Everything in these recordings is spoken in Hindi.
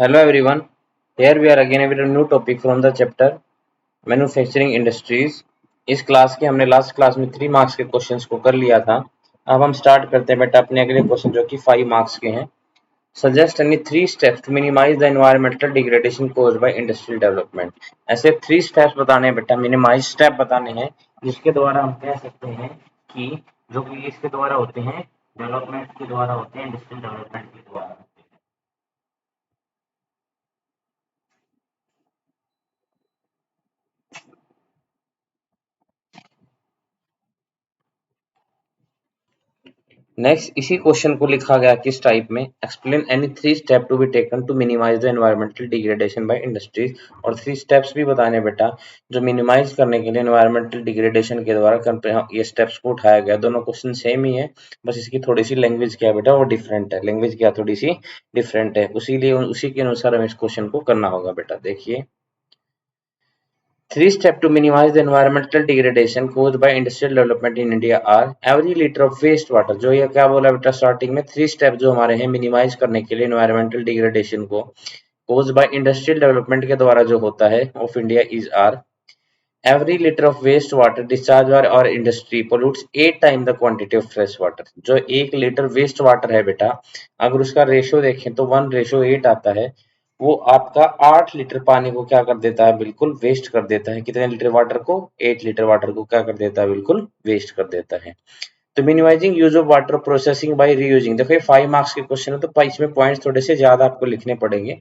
Hello everyone, here we are again with a new topic from the chapter Manufacturing Industries। इस क्लास के हमने लास्ट क्लास में 3 मार्क्स के क्वेश्चंस को कर लिया था। अब हम स्टार्ट करते हैं बेटा अपने अगले क्वेश्चन जो कि 5 मार्क्स के हैं। Suggest any 3 steps to minimize the environmental degradation caused by industrial development. ऐसे 3 स्टेप्स बताने हैं बेटा, मिनिमाइज स्टेप बताने हैं जिसके द्वारा हम कह सकते हैं कि जो कि इसके द्वारा होते हैं, डेवलपमेंट के द्वारा होते हैं, इंडस्ट्रियल डेवलपमेंट के द्वारा। नेक्स्ट इसी क्वेश्चन को लिखा गया किस टाइप में, explain any 3 step to be taken to minimize the environmental degradation by industries. और 3 स्टेप्स भी बताने बेटा जो मिनिमाइज करने के लिए एनवायरमेंटल डिग्रेडेशन के द्वारा ये स्टेप्स को उठाया गया। दोनों क्वेश्चन सेम ही है, बस इसकी थोड़ी सी लैंग्वेज क्या है बेटा वो डिफरेंट है, लैंग्वेज क्या थोड़ी सी डिफरेंट है, उसी के अनुसार हमें इस क्वेश्चन को करना होगा बेटा। देखिए, 3 steps to minimize the environmental degradation caused by industrial development in India are every liter of waste water। जो ये क्या बोला बेटा स्टार्टिंग में, 3 स्टेप जो हमारे हैं मिनिमाइज करने के लिए एनवायरमेंटल डिग्रेडेशन को caused by इंडस्ट्रियल डेवलपमेंट के द्वारा जो होता है of India is are every liter of waste water discharged by our industry pollutes 8 times the quantity of fresh water। जो 1 लीटर वेस्ट वाटर है बेटा, अगर उसका रेशियो देखें तो 1:8 आता है। वो आपका 8 लीटर पानी को क्या कर देता है, बिल्कुल वेस्ट कर देता है। कितने लीटर वाटर को, 8 लीटर वाटर को क्या कर देता है, बिल्कुल वेस्ट कर देता है। तो minimizing use of water processing by reusing, देखो ये 5 मार्क्स के क्वेश्चन है तो इसमें पॉइंट्स थोड़े से ज्यादा आपको लिखने पड़ेंगे।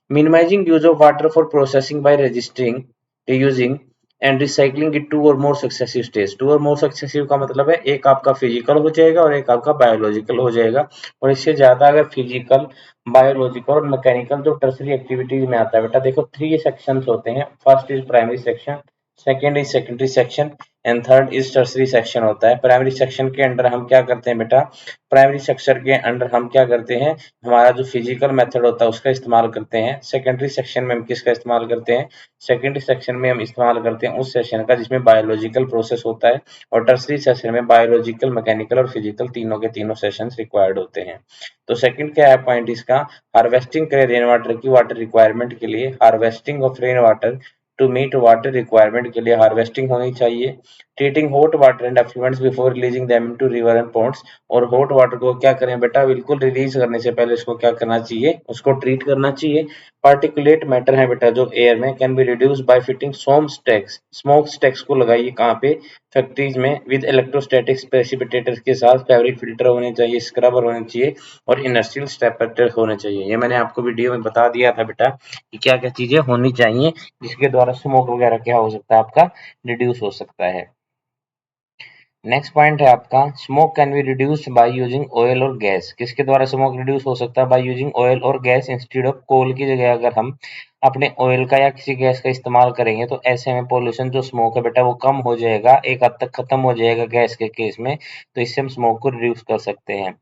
Minimizing use of water for processing by registering, reusing and recycling it to और मोर सक्सेसिव स्टेज। टू और मोर सक्सेसिव का मतलब है एक आपका फिजिकल हो जाएगा और एक आपका बायोलॉजिकल हो जाएगा। और इससे ज्यादा अगर फिजिकल, बायोलॉजिकल और मैकेनिकल जो टर्सरी एक्टिविटीज में आता है बेटा, देखो 3 सेक्शंस होते हैं। First is primary section, second is secondary section and third is tertiary section होता है। प्राइमरी सेक्शन के अंडर हम क्या करते हैं बेटा, प्राइमरी सेक्शन के अंडर हम क्या करते हैं, हमारा जो फिजिकल मेथड होता है उसका इस्तेमाल करते हैं। सेकेंडरी सेक्शन में हम किसका इस्तेमाल करते हैं, सेकेंडरी सेक्शन में हम इस्तेमाल करते हैं उस सेशन का जिसमें बायोलॉजिकल प्रोसेस होता है। और टर्सरी सेशन में बायोलॉजिकल, मैकेनिकल और फिजिकल तीनों के तीनों सेशंस रिक्वायर्ड होते हैं। तो सेकंड क्या है पॉइंट इसका, हार्वेस्टिंग करें रेन वाटर की वाटर रिक्वायरमेंट के लिए। Harvesting of rain water to meet water requirement के लिए हार्वेस्टिंग होनी चाहिए। Treating hot water and effluents before releasing them into river and ponds. और हॉट वाटर को क्या करें बेटा, बिल्कुल रिलीज करने से पहले उसको क्या करना चाहिए, उसको ट्रीट करना चाहिए। पार्टिकुलेट मैटर है बेटा जो एयर में, can be reduce by fitting smoke stacks को लगाइए कहाँ पे, फैक्ट्रीज में, विद इलेक्ट्रोस्टैटिक प्रेसिपिटेटर्स के साथ। फैब्रिक फिल्टर होने चाहिए, स्क्रबर होने चाहिए और इंडस्ट्रियल स्टेपरेटर होने चाहिए। ये मैंने आपको वीडियो में बता दिया था बेटा कि क्या क्या चीजें होनी चाहिए जिसके द्वारा स्मोक वगैरह क्या हो सकता है, आपका रिड्यूस हो सकता है। नेक्स्ट पॉइंट है आपका, smoke can be reduced by using oil और गैस। किसके द्वारा स्मोक रिड्यूस हो सकता है, बाय यूजिंग ऑयल और गैस इंस्टेड ऑफ कोल की जगह अगर हम अपने ऑयल का या किसी गैस का इस्तेमाल करेंगे तो ऐसे में पोल्यूशन जो स्मोक है बेटा वो कम हो जाएगा, एक हद तक खत्म हो जाएगा गैस के केस में। तो इससे हम स्मोक को रिड्यूस कर सकते हैं।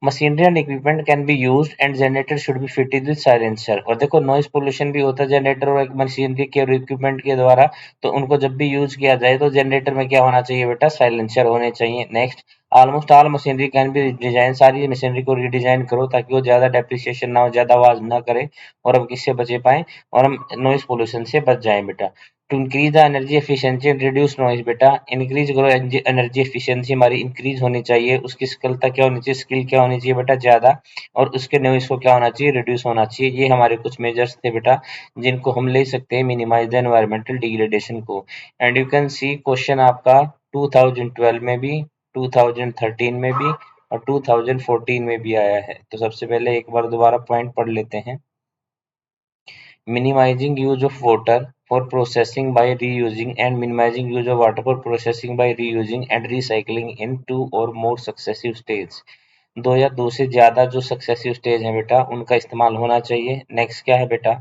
Machinery and equipment can be used and generator should be fitted with silencer. और देखो नॉइज पोल्यूशन भी होता है जनरेटर और एक मशीनरी के और इक्विपमेंट के द्वारा, तो उनको जब भी यूज किया जाए तो जनरेटर में क्या होना चाहिए बेटा, साइलेंसर होने चाहिए। Next, almost all machinery can be design, सारी मशीनरी को रीडिजाइन करो ताकि वो ज्यादा डेप्रिसिएशन ना हो, ज्यादा आवाज ना करे और हम किससे बचे पाए, और हम नॉइज पोल्यूशन से बच जाए बेटा। To increase the energy efficiency and reduce noise, बेटा इंक्रीज करो एनर्जी एफिशिएंसी हमारी इंक्रीज होनी चाहिए, उसकी स्किलता क्या होनी चाहिए, स्किल क्या होनी चाहिए बेटा ज्यादा, और उसके नॉइज को क्या होना चाहिए, रिड्यूस होना चाहिए। ये हमारे कुछ मेजर्स थे बेटा जिनको हम ले सकते हैं मिनिमाइज द एनवायरमेंटल डिग्रेडेशन को। And you can see question आपका 2012 में भी, 2013 में भी और 2014 में भी आया है। तो सबसे पहले एक बार दोबारा पॉइंट पढ़ लेते हैं। Minimizing use of water for processing by reusing and minimizing use of water for processing by reusing and recycling in 2 or more successive stages। दो या दो से ज्यादा जो सक्सेसिव स्टेज है बेटा उनका इस्तेमाल होना चाहिए। नेक्स्ट क्या है बेटा,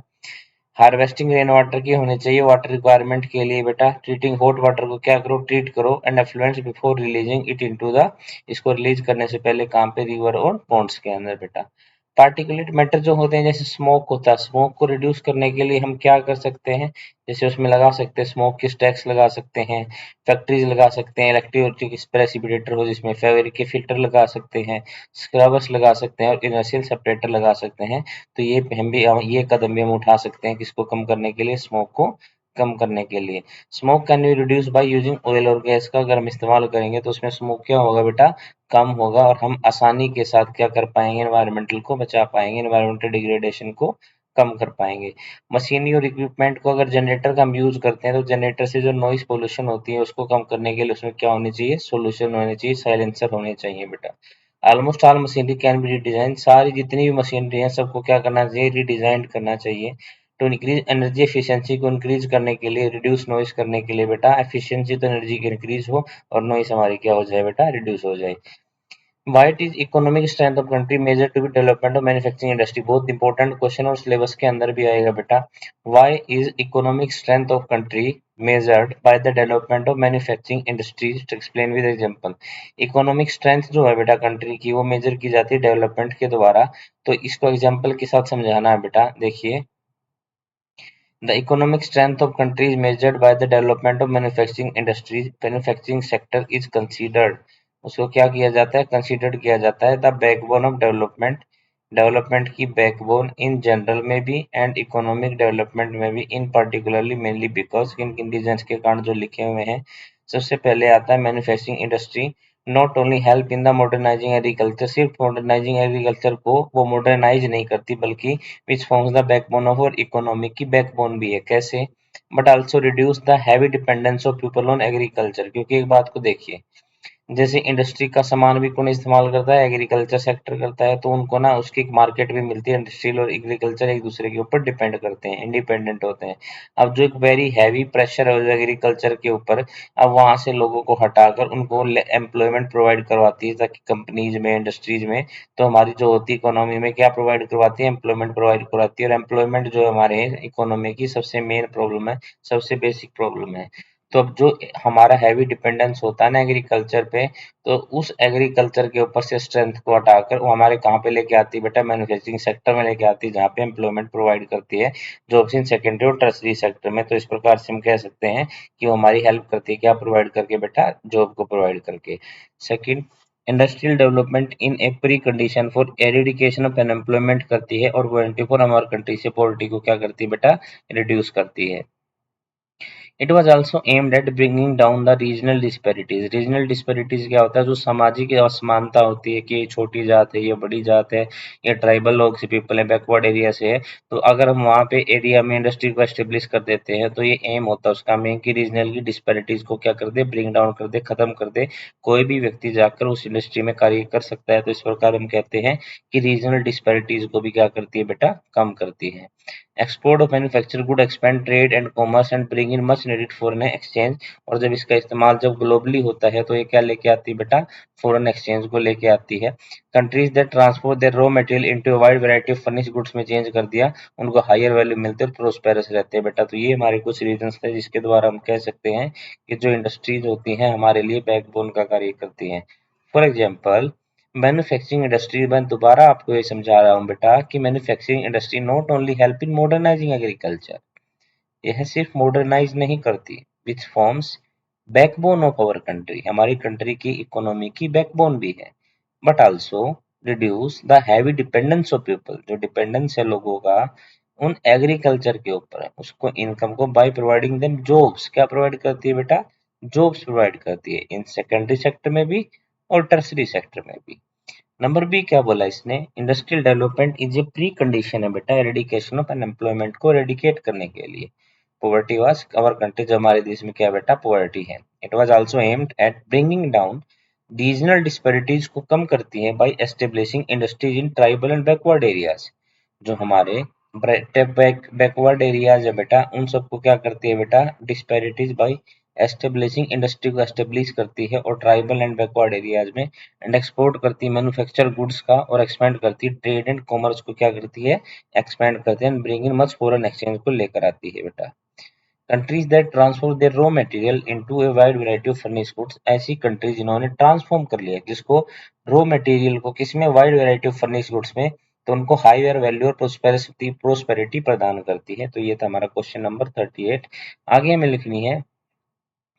हार्वेस्टिंग रेन वाटर की होनी चाहिए वाटर रिक्वायरमेंट के लिए बेटा। ट्रीटिंग हॉट वाटर को क्या करो, ट्रीट करो and effluents before releasing it into the, इसको रिलीज करने से पहले कहाँ पे, रिवर और पॉन्ड्स के अंदर बेटा। पार्टिकुलेट मैटर जो होते हैं जैसे स्मोक होता है, स्मोक को रिड्यूस करने के लिए हम क्या कर सकते हैं, जैसे उसमें लगा सकते हैं स्मोक की स्टैक्स लगा सकते हैं, फैक्ट्रीज लगा सकते हैं, इलेक्ट्रिक प्रेसिपिटेटर हो जिसमें फेविक के फिल्टर लगा सकते हैं, स्क्रबर्स लगा सकते हैं और इनर्शियल सेपरेटर लगा सकते हैं। तो ये कदम भी हम उठा सकते हैं किसको कम करने के लिए, स्मोक को कम करने के लिए। Smoke can be reduce by using oil और गैस का अगर हम इस्तेमाल करेंगे तो उसमें स्मोक क्या होगा बेटा, कम होगा और हम आसानी के साथ क्या कर पाएंगे, एनवायरमेंटल को बचा पाएंगे, एनवायरमेंटल डिग्रेडेशन को कम कर पाएंगे। मशीनरी और इक्विपमेंट को अगर जनरेटर का हम यूज करते हैं तो जनरेटर से जो नॉइस पोल्यूशन होती है उसको कम करने के लिए उसमें क्या होनी चाहिए, सोल्यूशन होनी चाहिए, साइलेंसर होने चाहिए बेटा। Almost all machinery can be redesign, सारी जितनी भी मशीनरी है सबको क्या करना चाहिए, रिडिजाइन करना चाहिए टू इंक्रीज एनर्जी एफिशिएंसी को इंक्रीज करने के लिए, रिड्यूस नॉइस करने के लिए बेटा। एफिशिएंसी तो एनर्जी की इंक्रीज हो और नॉइस हमारी क्या हो जाए बेटा, रिड्यूस हो जाए। Why it is economic strength of country measured to be development of manufacturing industry, बहुत इंपॉर्टेंट क्वेश्चन और सिलेबस के अंदर भी आएगा बेटा। Why is economic strength of country measured by the development of manufacturing industries, to explain with example। Economic strength जो है बेटा कंट्री की वो मेजर की जाती है डेवलपमेंट के द्वारा, तो इसको एग्जाम्पल के साथ समझाना है बेटा। देखिए, the economic strength of country is measured by the development of manufacturing industries, manufacturing sector is considered, उसको क्या किया जाता है, कंसीडर्ड किया जाता है the backbone of development, development की बैकबोन इन जनरल में भी एंड इकोनॉमिक डेवलपमेंट में भी इन पर्टिकुलरली मेनली बिकॉज, किन किन रीजंस के कारण जो लिखे हुए हैं। सबसे पहले आता है manufacturing industry not only help in the modernising agriculture, सिर्फ मॉडर्नाइजिंग एग्रीकल्चर को वो मॉडर्नाइज नहीं करती बल्कि which forms the backbone of और इकोनॉमी की बैकबोन भी है। कैसे, but also reduce the heavy dependence of people on agriculture, क्योंकि एक बात को देखिए, जैसे इंडस्ट्री का सामान भी कौन इस्तेमाल करता है, एग्रीकल्चर सेक्टर करता है, तो उनको ना उसकी एक मार्केट भी मिलती है। इंडस्ट्रियल और एग्रीकल्चर एक दूसरे के ऊपर डिपेंड करते हैं, इंडिपेंडेंट होते हैं। अब जो एक वेरी हैवी प्रेशर है एग्रीकल्चर के ऊपर, अब वहां से लोगों को हटाकर उनको एम्प्लॉयमेंट प्रोवाइड करवाती है, ताकि कंपनीज में, इंडस्ट्रीज में, तो हमारी जो होती है इकोनॉमी में क्या प्रोवाइड करवाती है, एम्प्लॉयमेंट प्रोवाइड करवाती है। और एम्प्लॉयमेंट जो हमारे इकोनॉमी की सबसे मेन प्रॉब्लम है, सबसे बेसिक प्रॉब्लम है। तो अब जो हमारा हैवी डिपेंडेंस होता है ना एग्रीकल्चर पे, तो उस एग्रीकल्चर के ऊपर से स्ट्रेंथ को हटाकर वो हमारे कहाँ पे लेके आती है बेटा, मैन्युफैक्चरिंग सेक्टर में लेके आती है, जहाँ पे एम्प्लॉयमेंट प्रोवाइड करती है, जॉब्स इन सेकेंडरी और टर्सरी सेक्टर में। तो इस प्रकार से हम कह सकते हैं कि वो हमारी हेल्प करती है, क्या प्रोवाइड करके बेटा, जॉब को प्रोवाइड करके। Second, industrial development in a pre condition for eradication of unemployment करती है और वॉलंटियर फॉर हमारे कंट्री से पॉवर्टी को क्या करती है बेटा, रिड्यूस करती है। It was also aimed at bringing down the regional disparities, regional disparities क्या होता है, जो सामाजिक असमानता होती है कि ये छोटी जात है, ये बड़ी जात है, ये ट्राइबल लोग से पीपल है, बैकवर्ड एरिया से है, तो अगर हम वहाँ पे एरिया में इंडस्ट्री को एस्टेब्लिश कर देते हैं तो ये एम होता है उसका मेन कि रीजनल की डिस्पैरिटीज को क्या कर दे, ब्रिंग डाउन कर दे, खत्म कर दे। कोई भी व्यक्ति जाकर उस इंडस्ट्री में कार्य कर सकता है, तो इस प्रकार हम कहते हैं कि रीजनल डिस्पैरिटीज को भी क्या करती है बेटा, कम करती है। Export of manufacture good expand trade and commerce and bring in much needed foreign exchange, और जब इसका इस्तेमाल जब ग्लोबली होता है तो ये क्या लेके आती है बेटा, फॉरेन एक्सचेंज को लेके आती है। Countries that transport their raw material into a wide variety of furnish goods में चेंज कर दिया, उनको हायर वैल्यू मिलते और प्रोस्पेरस रहते हैं बेटा। तो ये हमारे कुछ रीजंस थे जिसके द्वारा हम कह सकते हैं कि जो इंडस्ट्रीज होती हैं हमारे लिए बैकबोन का कार्य करती हैं। फॉर एग्जाम्पल, मैन्युफैक्चरिंग इंडस्ट्री, मैं दोबारा आपको ये समझा रहा हूँ बेटा कि manufacturing industry not only help in modernizing agriculture, यह सिर्फ मॉडर्नाइज नहीं करती, which forms backbone of our country, हमारी कंट्री की इकोनॉमी की बैकबोन भी है, but also reduce the heavy dependence of people, जो डिपेंडेंस है लोगों का उन एग्रीकल्चर के ऊपर है उसको, इनकम को, बाय प्रोवाइडिंग देम जॉब्स, क्या प्रोवाइड करती है बेटा, जॉब्स प्रोवाइड करती है इन सेकेंडरी सेक्टर में भी और टर्सरी सेक्टर में भी। नंबर बी क्या बोला इसने, industrial development is a pre condition है बेटा एरेडिकेशन ऑफ अनएम्प्लॉयमेंट को एरेडिकेट करने के लिए। पॉवर्टी वाज अवर कंट्री, जो हमारे देश में क्या है बेटा, पॉवर्टी है। It was also aimed at bringing down regional disparities को कम करती है by establishing industries in tribal and backward areas, जो हमारे बैकवर्ड एरियाज है बेटा उन सबको क्या करती है बेटा, डिस्पैरिटीज बाय एस्टेब्लिशिंग इंडस्ट्री को एस्टेब्लिश करती है और ट्राइबल एंड बैकवर्ड एरियाज में, एंड एक्सपोर्ट करती है मैन्युफैक्चर गुड्स का और एक्सपेंड करती है ट्रेड एंड कॉमर्स को, क्या करती है, एक्सपेंड करती है, and bring in much foreign exchange को लेकर आती है बेटा। Countries that transform their raw material into a wide variety of finish goods, ऐसी कंट्रीज जिन्होंने ट्रांसफॉर्म कर लिया किसको, रॉ मटेरियल को, किसमें, wide variety of finish goods में, तो उनको हायर वैल्यू और प्रोस्पेरिटी प्रदान करती है। तो ये था हमारा क्वेश्चन नंबर 38। आगे हमें लिखनी है,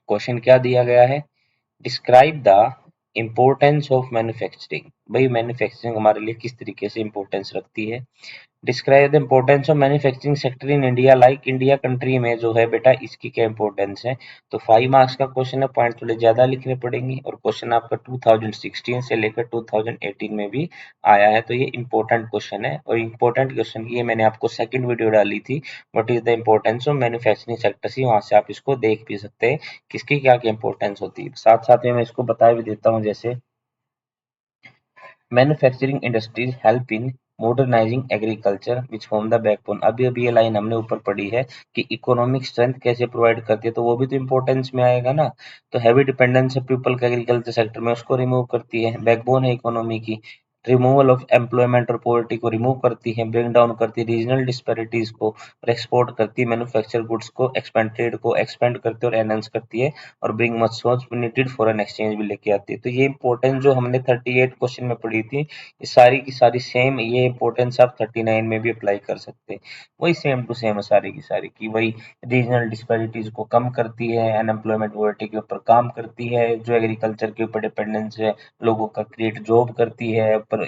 क्वेश्चन क्या दिया गया है, describe the importance of manufacturing. भाई मैन्युफैक्चरिंग हमारे लिए किस तरीके से इंपॉर्टेंस रखती है। Describe the importance of manufacturing sector in India, like India country में जो है बेटा इसकी क्या इंपॉर्टेंस है। तो 5 मार्क्स का क्वेश्चन है, पॉइंट थोड़े ज्यादा लिखने पड़ेंगे और क्वेश्चन आपका 2016 से लेकर 2018 में भी आया है। तो ये इंपॉर्टेंट क्वेश्चन है और इंपॉर्टेंट क्वेश्चन की ये मैंने आपको सेकंड वीडियो डाली थी, what is the importance of manufacturing sector से, वहां से आप इसको देख भी सकते हैं किसकी क्या क्या इंपॉर्टेंस होती है। साथ साथ में मैं इसको बता भी देता हूँ, जैसे manufacturing industries help in modernizing agriculture which form the backbone. अभी अभी ये लाइन हमने ऊपर पढ़ी है कि इकोनॉमिक स्ट्रेंथ कैसे प्रोवाइड करती है, तो वो भी तो इंपॉर्टेंस में आएगा ना। तो हैवी डिपेंडेंस है पीपल का एग्रीकल्चर सेक्टर में, उसको रिमूव करती है, बैकबोन है इकोनॉमी की। रिमूवल ऑफ एम्प्लॉयमेंट और पॉवर्टी को रिमूव करती है, ब्रिंग डाउन करती है रीजनल डिस्पैरिटीज को और एक्सपोर्ट करती है मैन्युफैक्चर गुड्स को, एक्सपेंड ट्रेड को एक्सपेंड करती है और एनहांस करती है और ब्रिंग मच सोच नीडेड फॉरेन एक्सचेंज भी लेके आती है। तो ये इंपॉर्टेंस जो हमने 38 क्वेश्चन में पढ़ी थी, ये सारी की सारी सेम ये इंपॉर्टेंस आप 39 में भी अप्लाई कर सकते हैं। वही सेम टू सेम है सारी की सारी की, वही रीजनल डिस्पैरिटीज को कम करती है, अनएम्प्लॉयमेंट पॉवर्टी के ऊपर काम करती है, जो एग्रीकल्चर के ऊपर डिपेंडेंस है लोगों का क्रिएट जॉब करती है पर,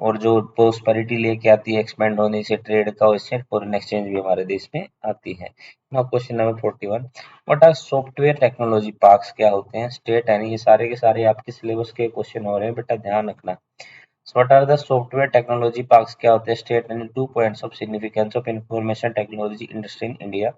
और जो प्रोस्पेरिटी लेके आती है एक्सपेंड होने से ट्रेड का, इससे फॉरेन एक्सचेंज भी हमारे देश में आती है। Now question number 41, what are software technology parks, क्या होते हैं। स्टेट है, ये सारे के सारे आपके सिलेबस के क्वेश्चन हो रहे हैं बेटा, ध्यान रखना। So what are the software technology parks, क्या होते हैं। State and 2 points of significance of information technology industry in India.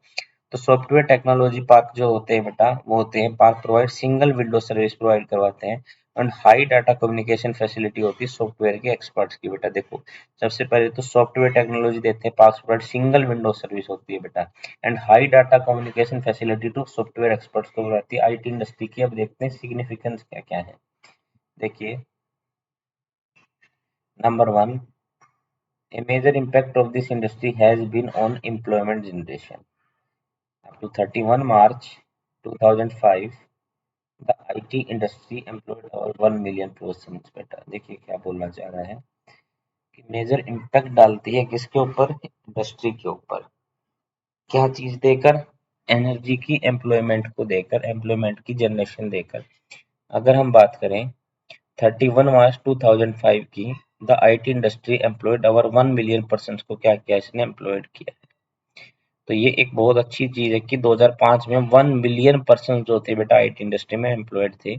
तो सॉफ्टवेयर टेक्नोलॉजी पार्क जो होते हैं बेटा, वो होते हैं park provide single window service provide करवाते हैं and high data communication facility होती है सॉफ्टवेयर के एक्सपर्ट्स की। बेटा देखो, सबसे पहले तो सॉफ्टवेयर टेक्नोलॉजी देते हैं, park provide single window service होती है बेटा, and high data communication facility to software experts को रहती है आईटी इंडस्ट्री की। अब देखते हैं सिग्निफिकेंस क्या क्या है। देखिए, number one, a major impact of this industry has been on employment generation. Up to 31 March 2005, the IT industry employed over 1 million persons। बेटा देखिए क्या बोलना चाह रहा है कि मेजर इम्पैक्ट डालती है किसके ऊपर, इंडस्ट्री के ऊपर। क्या चीज देकर, एनर्जी की एम्प्लॉयमेंट को देकर, एम्प्लॉयमेंट की जनरेशन देकर। अगर हम बात करें 31 मार्च 2005 की, the IT industry employed over 1 million person को क्या किया, इसने एम्प्लॉयड किया। तो ये एक बहुत अच्छी चीज है कि 2005 में 1 मिलियन पर्सन जो थे बेटा आईटी इंडस्ट्री में एम्प्लॉयड थे।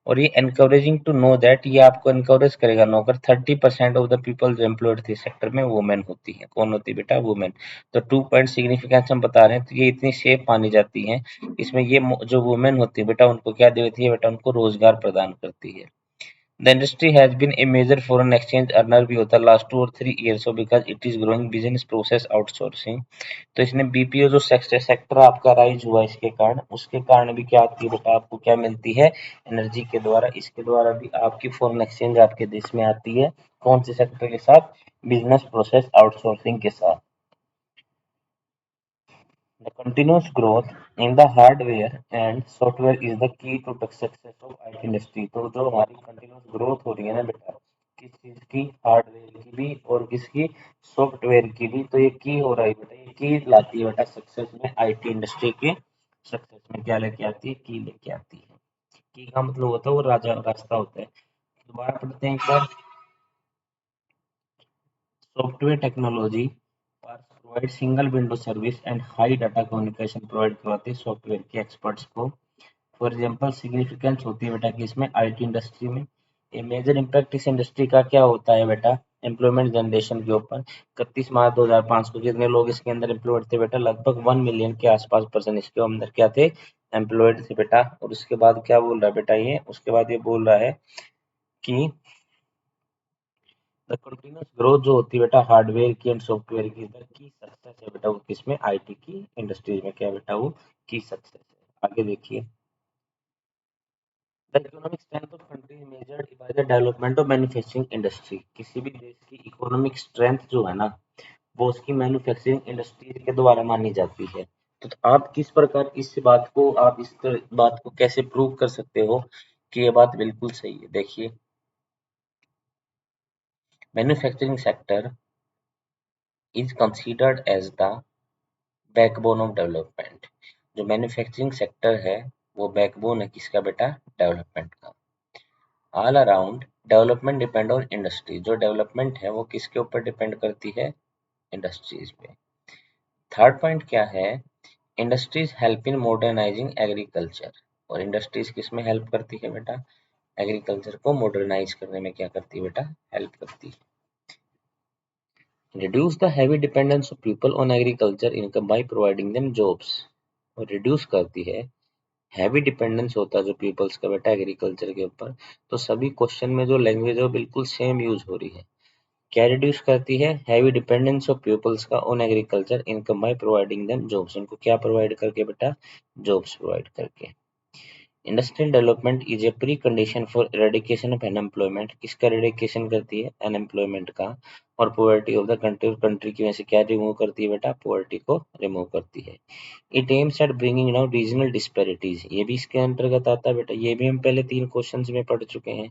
और ये एनकरेजिंग टू नो दैट, ये आपको एनकरेज करेगा नौकर 30% ऑफ द पीपल जो एम्प्लॉयड थे सेक्टर में वुमेन होती है। कौन होती है बेटा, वुमेन। तो 2 पॉइंट सिग्निफिकेंस हम बता रहे हैं, तो ये इतनी सेफ मानी जाती है। इसमें ये जो वुमेन होती है बेटा, उनको क्या देती है बेटा, उनको रोजगार प्रदान करती है। The industry has been a major foreign exchange earner भी होता है last 2 or 3 years of, because it is growing business process outsourcing। तो इसने बीपीओ जो सेक्टर आपका राइज हुआ इसके कारण, उसके कारण भी क्या आती है बेटा, आपको क्या मिलती है, एनर्जी के द्वारा। इसके द्वारा भी आपकी फॉरेन एक्सचेंज आपके देश में आती है। कौन से सेक्टर के साथ, बिजनेस प्रोसेस आउटसोर्सिंग के साथ। The continuous growth in the hardware and software is the key to the success of IT industry। तो जो हमारी कंटिन्यूस ग्रोथ हो रही है ना बेटा, किस चीज की, हार्डवेयर की भी और किसकी, सॉफ्टवेयर की भी, तो ये की हो रहा है बेटा, ये की लाती है बेटा सक्सेस में, आईटी इंडस्ट्री के सक्सेस में क्या लेके आती है, की लेके आती है। की का मतलब होता है वो राजा रास्ता होता है। दोबारा पढ़ते हैं एक बार। Software technology provide single window service and high data communication provide करवाते हैं सॉफ्टवेयर के एक्सपर्ट्स को। फॉर एग्जाम्पल सिग्निफिकेंस होती है बेटा कि इसमें आईटी इंडस्ट्री में। ए मेजर इम्पैक्ट इस इंडस्ट्री का क्या होता है बेटा, एम्प्लॉयमेंट जनरेशन के ऊपर। 31 मार्च 2005 को कितने लोग इसके अंदर एम्प्लॉयड थे बेटा, लगभग 1 मिलियन के आसपास पर्सन इसके अंदर क्या थे, एम्प्लॉयड थे बेटा। और उसके बाद क्या बोल रहा है बेटा ये, उसके बाद ये बोल रहा है कि द कंटिन्यूअस ग्रोथ जो होती है बेटा हार्डवेयर की एंड सॉफ्टवेयर की, इधर की सक्सेस है बेटा वो किसमें, आईटी की इंडस्ट्रीज में क्या बेटा, वो की सक्सेस है। आगे देखिए, the economic strength of country measured by the development of manufacturing industry. किसी भी देश की इकोनॉमिक स्ट्रेंथ जो है ना, वो उसकी मैन्युफैक्चरिंग इंडस्ट्री के द्वारा मानी जाती है। तो आप किस प्रकार इस बात को, आप इस बात को कैसे प्रूव कर सकते हो कि ये बात बिल्कुल सही है। देखिए, manufacturing sector is considered as the backbone of development. जो मैन्युफैक्चरिंग सेक्टर है वो बैकबोन है किसका बेटा? डेवलपमेंट का। All around development depend on industry. जो डेवलपमेंट है वो किसके ऊपर डिपेंड करती है? इंडस्ट्रीज पे। थर्ड पॉइंट क्या है? Industries help in modernizing agriculture. और इंडस्ट्रीज किस में हेल्प करती है बेटा? एग्रीकल्चर को मॉडर्नाइज करने में क्या करती है बेटा? हेल्प करती है। Reduce the heavy dependence of people on agriculture income by providing them jobs. और रिड्यूस करती है हैवी डिपेंडेंस होता है जो पीपल्स का बेटा एग्रीकल्चर के ऊपर। तो सभी क्वेश्चन में जो लैंग्वेज है वो बिल्कुल सेम यूज हो रही है। क्या रिड्यूस करती है? हैवी डिपेंडेंस ऑफ पीपल्स का on agriculture income by providing them jobs. उनको क्या प्रोवाइड करके बेटा? जॉब्स प्रोवाइड करके। Industrial development is a pre condition for eradication of unemployment. किसका इरेडिकेशन करती है? अनएम्प्लॉयमेंट का। और poverty of the country. Country की वजह से क्या रिमूव करती है बेटा? पॉवर्टी को रिमूव करती है। It aims at bringing down regional disparities. ये भी इसके अंतर्गत आता है बेटा। ये भी हम पहले 3 क्वेश्चंस में पढ़ चुके हैं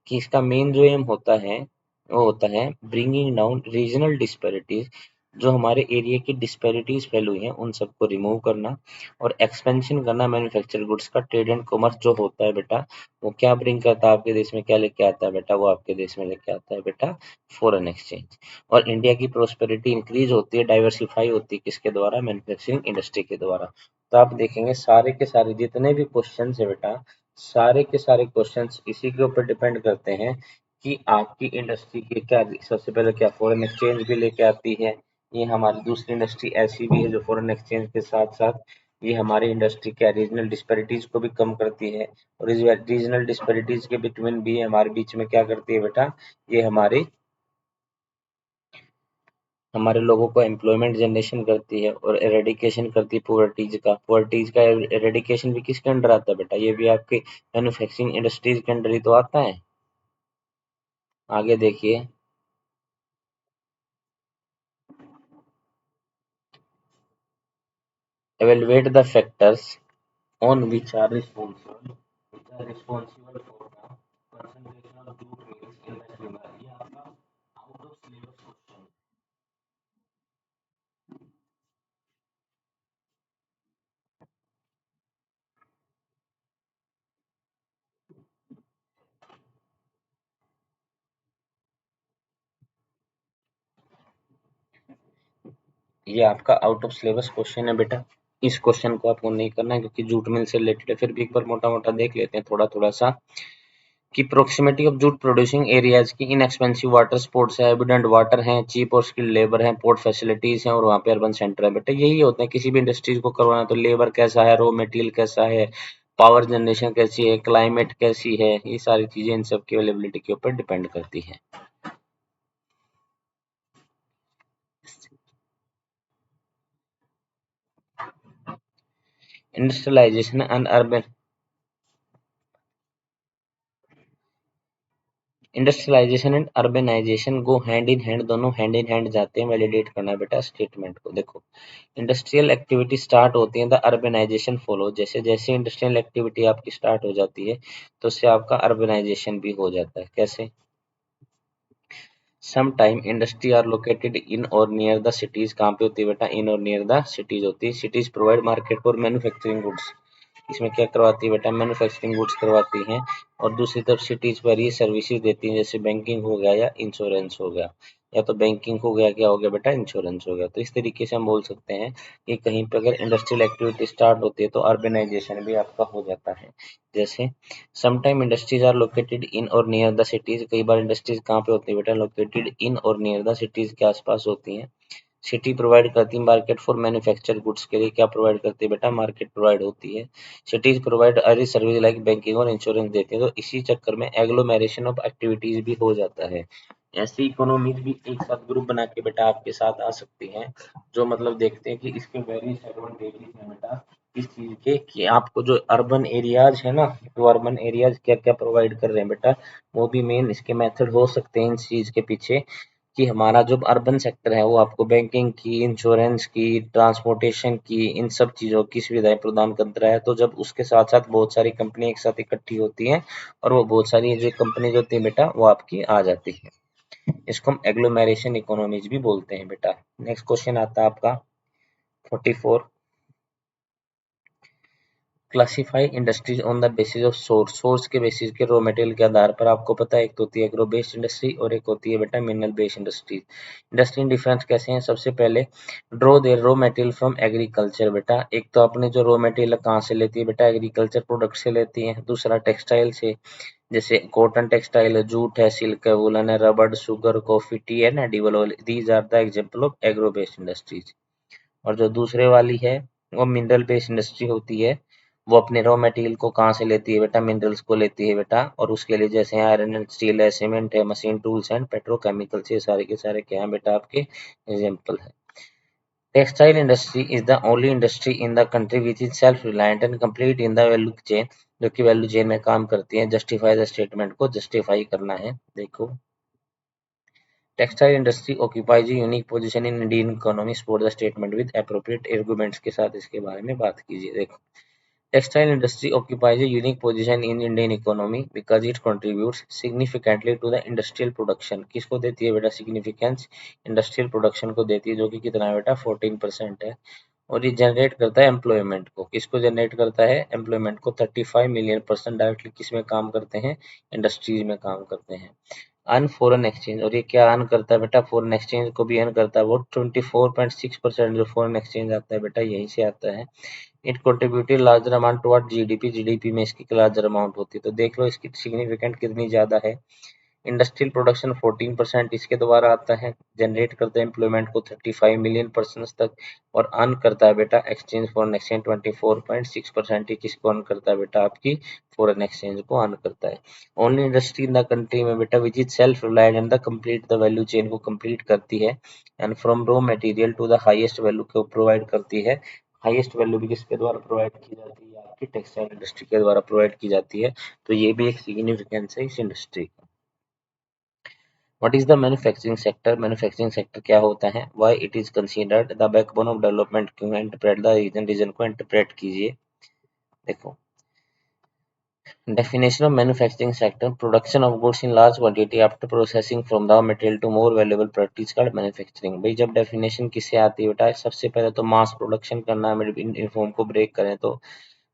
कि इसका मेन जो एम होता है वो होता है ब्रिंगिंग डाउन रीजनल डिस्पैरिटीज। जो हमारे एरिया की डिस्पैरिटीज फैली हुई हैं उन सबको रिमूव करना और एक्सपेंशन करना मैन्युफैक्चर गुड्स का। ट्रेड एंड कॉमर्स जो होता है बेटा वो क्या ब्रिंग करता है आपके देश में? क्या लेके आता है बेटा? वो आपके देश में लेके आता है बेटा फॉरेन एक्सचेंज। और इंडिया की प्रोस्पेरिटी इंक्रीज होती है, डाइवर्सिफाई होती है किसके द्वारा? मैन्युफैक्चरिंग इंडस्ट्री के द्वारा। तो आप देखेंगे सारे के सारे जितने भी क्वेश्चन है बेटा, सारे के सारे क्वेश्चंस इसी के ऊपर डिपेंड करते हैं कि आपकी इंडस्ट्री के क्या। सबसे पहले क्या फॉरेन एक्सचेंज भी लेके आती है। ये हमारी दूसरी इंडस्ट्री ऐसी भी है जो फॉरेन एक्सचेंज के साथ साथ ये हमारी इंडस्ट्री क्या रीजनल डिस्पैरिटीज को भी कम करती है। और इस रीजनल डिस्पैरिटीज के बिटवीन भी हमारे बीच में क्या करती है बेटा? ये हमारे लोगों को एम्प्लॉयमेंट जनरेशन करती है और एरेडिकेशन करती है पॉवर्टीज का। पॉवर्टीज का एरेडिकेशन भी किसके अंडर आता है बेटा? ये भी आपके मैन्युफैक्चरिंग इंडस्ट्रीज के अंडर ही तो आता है। आगे देखिए, evaluate the factors on which are responsible for the concentration of jute mills in West Bengal। ये आपका आउट ऑफ सिलेबस क्वेश्चन। ये आपका आउट ऑफ सिलेबस क्वेश्चन है बेटा। इस क्वेश्चन को आपको नहीं करना है क्योंकि जूट मिल से रिलेटेड है। फिर भी एक बार मोटा मोटा देख लेते हैं थोड़ा थोड़ा सा कि proximity of jute producing areas की इनएक्सपेंसिव वाटर स्पोर्ट्स है, एबिडेंट वाटर है, चीप और स्किल्ड लेबर है, पोर्ट फैसिलिटीज हैं और वहाँ पे अर्बन सेंटर है। बेटा यही होते हैं किसी भी इंडस्ट्रीज को करवाना। तो लेबर कैसा है, रॉ मटेरियल कैसा है, पावर जनरेशन कैसी है, क्लाइमेट कैसी है, ये सारी चीजें इन सब की अवेलेबिलिटी के ऊपर डिपेंड करती है। Industrialization and urban industrialization and urbanization go hand in hand. दोनों हैंड इन हैंड जाते हैं। वैलिडेट करना है बेटा स्टेटमेंट को। देखो, इंडस्ट्रियल एक्टिविटी स्टार्ट होती है द अर्बनाइजेशन फॉलो। जैसे जैसे इंडस्ट्रियल एक्टिविटी आपकी स्टार्ट हो जाती है तो उससे आपका अर्बनाइजेशन भी हो जाता है। कैसे? Some time industry are located in और नियर द सिटीज। कहाँ पे होती है बेटा? इन और नियर द सिटीज होती है। Cities provide market for manufacturing goods. इसमें क्या करवाती है बेटा? मैन्युफैक्चरिंग गुड्स करवाती हैं। और दूसरी तरफ सिटीज पर ये सर्विसेज देती हैं जैसे बैंकिंग हो गया या इंश्योरेंस हो गया। या तो बैंकिंग हो गया, क्या हो गया बेटा? इंश्योरेंस हो गया। तो इस तरीके से हम बोल सकते हैं कि कहीं पर अगर इंडस्ट्रियल एक्टिविटी स्टार्ट होती है तो अर्बनाइजेशन भी आपका हो जाता है। जैसे sometime industries are located in और नियर द सिटीज। कई बार इंडस्ट्रीज कहाँ पे होती है बेटा? लोकेटेड इन और नियर द सिटीज के आसपास होती हैं। सिटी प्रोवाइड करती है मार्केट फॉर मैन्युफैक्चर गुड्स के लिए। क्या प्रोवाइड करती है बेटा? मार्केट प्रोवाइड होती है। Cities provide other service like banking और इंश्योरेंस देती है। तो इसी चक्कर में एग्लोमेरेशन ऑफ एक्टिविटीज भी हो जाता है। ऐसी इकोनॉमीज भी एक साथ ग्रुप बना के बेटा आपके साथ आ सकती हैं जो मतलब देखते हैं कि इसके वेरियस एडवांटेजेस हैं बेटा इस चीज के कि आपको जो अर्बन एरियाज है ना, तो अर्बन एरियाज क्या क्या प्रोवाइड कर रहे हैं बेटा, वो भी मेन इसके मेथड हो सकते हैं इस चीज के पीछे कि हमारा जो अर्बन सेक्टर है वो आपको बैंकिंग की, इंश्योरेंस की, ट्रांसपोर्टेशन की, इन सब चीज़ों की सुविधाएं प्रदान करता है। तो जब उसके साथ साथ बहुत सारी कंपनी एक साथ इकट्ठी होती हैं और वो बहुत सारी जो कंपनी होती है बेटा वो आपकी आ जाती है। इसको हम एग्लोमेरेशन इकोनॉमीज भी बोलते हैं बेटा। नेक्स्ट क्वेश्चन आता है आपका 44। Classify industries on the basis of source के बेसिस के रॉ मटेरियल के आधार पर। आपको पता है एक तो होती है एग्रो बेस्ड इंडस्ट्री और एक होती है बेटा mineral based industry. Industry in difference कैसे हैं? सबसे पहले draw their raw material from agriculture बेटा। एक तो अपने जो रॉ मटेरियल कहाँ से लेती है बेटा? एग्रीकल्चर प्रोडक्ट से लेती है। दूसरा टेक्सटाइल से, जैसे कॉटन टेक्सटाइल है, जूट है, सिल्क है, वुलन है, रबड़, sugar, coffee, tea and edible oil. These are the example of agro based industries. और जो दूसरे वाली है वो मिनरल बेस्ड इंडस्ट्री होती है। वो अपने रॉ मटेरियल को कहाँ से लेती है बेटा? मिनरल्स को लेती है बेटा। और उसके लिए जैसे आयरन एंड स्टील है, सीमेंट है, मशीन टूल्स एंड पेट्रोकेमिकल्स, ये सारे के सारे क्या है बेटा? आपके एग्जाम्पल है। Textile industry is the only industry in the country which is self reliant and complete in the value chain, जो कि वैल्यू चेन में काम करती है। जस्टिफाई द स्टेटमेंट को जस्टिफाई करना है। देखो, textile industry occupies a unique position in Indian economy. Support the statement with appropriate arguments के साथ इसके बारे में बात कीजिए। देखो, textile industry occupies a unique position in Indian economy because it contributes significantly to the industrial production। किसको देती है बेटा सिग्निफिकेंस? इंडस्ट्रियल प्रोडक्शन को देती है, जो कि कितना है बेटा? 14% है। और ये जनरेट करता है एम्प्लॉयमेंट को। किसको जनरेट करता है? एम्प्लॉयमेंट को। 35 मिलियन पर्सन डायरेक्टली किस में काम करते हैं? इंडस्ट्रीज में काम करते हैं। अर्न फॉरेन एक्सचेंज, और ये क्या अर्न करता है बेटा? फॉरेन एक्सचेंज को भी अर्न करता है। वो 24.6% जो फॉरेन एक्सचेंज आता है बेटा यहीं से आता है। It contributed larger amount toward GDP. GDP में इसकी लार्जर अमाउंट होती है। तो देख लो इसकी सिग्निफिकेंट कितनी ज्यादा है। इंडस्ट्रियल प्रोडक्शन 14% इसके द्वारा आता है। जनरेट करता है एम्प्लॉयमेंट को 35 मिलियन पर्सन तक। और अर्न करता है बेटा एक्सचेंज फॉरेन एक्सचेंज 24.6%। ही किसको अर्न करता है बेटा? आपकी फॉरेन एक्सचेंज को अर्न करता है। Only industry in the country में बेटा which is self reliant and the complete the value chain को कंप्लीट करती है। And from raw material to the highest value को प्रोवाइड करती है। हाईएस्ट वैल्यू भी किसके द्वारा प्रोवाइड की जाती है? आपकी टेक्सटाइल इंडस्ट्री के द्वारा प्रोवाइड की जाती है। तो ये भी एक सिग्निफिकेंस है इस इंडस्ट्री का। What is the manufacturing sector? Manufacturing sector क्या होता है? Why it is considered the backbone of development. क्यों? Interpret the reason. रीजन को इंटरप्रेट कीजिए। देखो, definition of manufacturing sector: production of goods in large quantity after processing from raw material to more valuable product is called manufacturing। भाई जब डेफिनेशन किससे आती है बेटा? सबसे पहले तो मास प्रोडक्शन करना है। इन फॉर्म को ब्रेक करें तो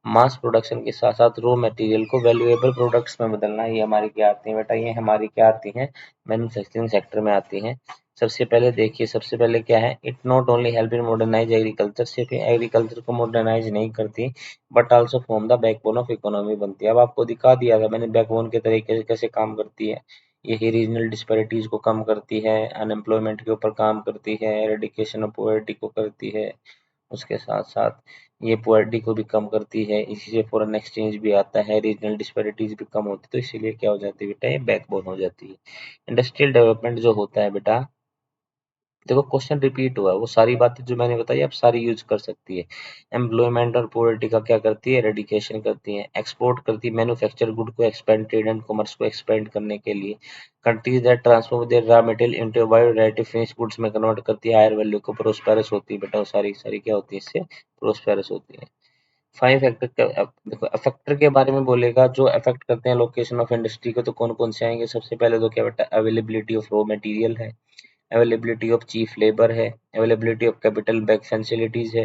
मास प्रोडक्शन के साथ साथ रॉ मटेरियल को वैल्यूएबल प्रोडक्ट्स में बदलना, ये हमारी क्या आती है बेटा? ये हमारी क्या आती है? मैन्युफैक्चरिंग सेक्टर में आती है। सबसे पहले देखिए, सबसे पहले क्या है? It not only help in modernise agriculture, सिर्फ एग्रीकल्चर को मॉडर्नाइज नहीं करती but also form the backbone of economy बनती है। अब आपको दिखा दिया था मैंने बैकबोन के तरीके से कैसे काम करती है। ये रीजनल डिस्पैरिटीज को कम करती है, अनएम्प्लॉयमेंट के ऊपर काम करती है, एरेडिकेशन ऑफ पॉवर्टी को करती है, उसके साथ साथ ये पॉवर्टी को भी कम करती है। इसी से फॉरेन एक्सचेंज भी आता है, रीजनल डिस्पैरिटीज भी कम होती है। तो इसीलिए क्या हो जाती है बेटा? ये बैकबोन हो जाती है। इंडस्ट्रियल डेवलपमेंट जो होता है बेटा, देखो क्वेश्चन रिपीट हुआ है, वो सारी बातें जो मैंने बताई आप सारी यूज कर सकती है। एम्प्लॉयमेंट और पॉवर्टी का क्या करती है? रेडिकेशन करती है। एक्सपोर्ट करती है, मैन्युफैक्चर गुड को एक्सपेंड, ट्रेड एंड कॉमर्स को एक्सपेंड करने के लिए। Countries that transform their raw material into wide variety finish goods में कन्वर्ट करती है, हायर वैल्यू को। प्रोस्पेरस होती है बेटा, वो सारी सारी क्या होती है? इससे प्रोस्पेरस होती है। फाइव फैक्टर देखो फैक्टर के बारे में बोलेगा जो अफेक्ट करते हैं लोकेशन ऑफ इंडस्ट्री को, तो कौन कौन से आएंगे? सबसे पहले तो क्या बेटा? अवेलेबिलिटी ऑफ रॉ मटेरियल है, अवेलेबिलिटी ऑफ चीफ लेबर है, availability of capital bank facilities है,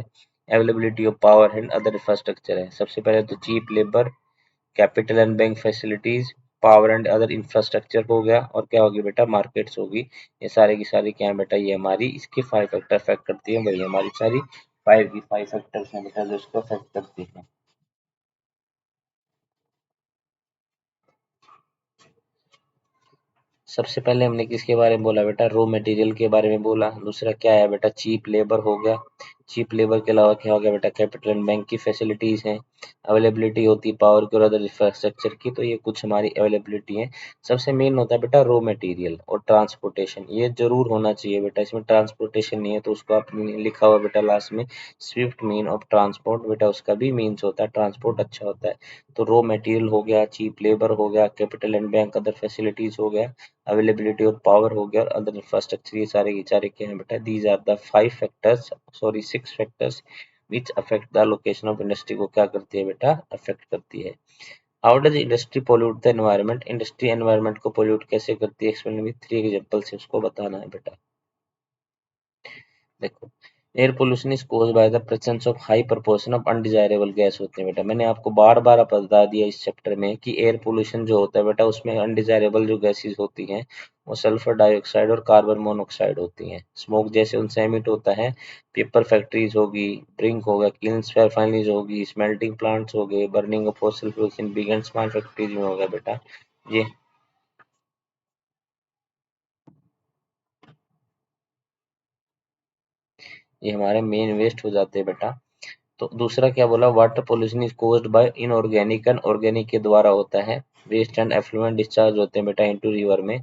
availability of power and other infrastructure है। सबसे पहले तो cheap labour, capital and bank facilities, power and other infrastructure हो गया, और क्या होगी बेटा? मार्केट्स होगी। ये सारे की सारी क्या है बेटा? ये हमारी इसके फाइव फैक्टर अफेक्ट करती है। वही हमारी सारी फाइव की फाइव फैक्टर्स हैं बेटा जो इसको अफेक्ट करती है। सबसे पहले हमने किसके बारे में बोला बेटा? रॉ मटेरियल के बारे में बोला। दूसरा क्या है बेटा? चीप लेबर हो गया। चीप लेबर के अलावा क्या हो गया बेटा? कैपिटल एंड बैंक की फैसिलिटीज हैं। अवेलेबिलिटी होती है पावर की और अदर इंफ्रास्ट्रक्चर की, तो ये कुछ हमारी अवेलेबिलिटी है। सबसे मेन होता है बेटा रॉ मटेरियल और ट्रांसपोर्टेशन, ये जरूर होना चाहिए बेटा। इसमें ट्रांसपोर्टेशन नहीं है तो उसको आप लिखा हुआ बेटा लास्ट में स्विफ्ट मीन ऑफ ट्रांसपोर्ट, बेटा उसका भी मीन्स होता है ट्रांसपोर्ट अच्छा होता है। तो रॉ मटेरियल हो गया, चीप लेबर हो गया, capital and bank other facilities हो गया, अवेलेबिलिटी ऑफ पावर हो गया और अदर इंफ्रास्ट्रक्चर, ये सारे के सारे क्या है बेटा? These are the five factors, sorry six factors which affect the location of industry को क्या करती है बेटा? अफेक्ट करती है। How does industry pollute the environment? Industry environment को पोल्यूट कैसे करती है? एक्सप्लेन विद 3 एग्जांपल से उसको बताना है बेटा। देखो, air pollution is caused by the presence of high proportion of undesirable gas होते हैं बेटा। मैंने आपको बार बार बता दिया इस चैप्टर में कि एयर पोल्यूशन जो होता है बेटा, उसमें अनडिजायरेबल जो गैसेज होती हैं वो सल्फर डाइऑक्साइड और कार्बन मोनोऑक्साइड होती हैं। स्मोक जैसे उनसे एमिट होता है। पेपर फैक्ट्रीज होगी, ड्रिंक होगा, किल्न्स रिफाइनरीज होगी, स्मेल्टिंग प्लांट्स हो गए, burning of fossil fuels in big and small factories में होगा बेटा। ये ये हमारे मेन वेस्ट हो जाते हैं बेटा। तो दूसरा क्या बोला, water pollution is caused bye inorganic and organic के द्वारा होता है। वेस्ट एंड एफ्लुएंट डिस्चार्ज होते हैं बेटा इनटू रिवर में।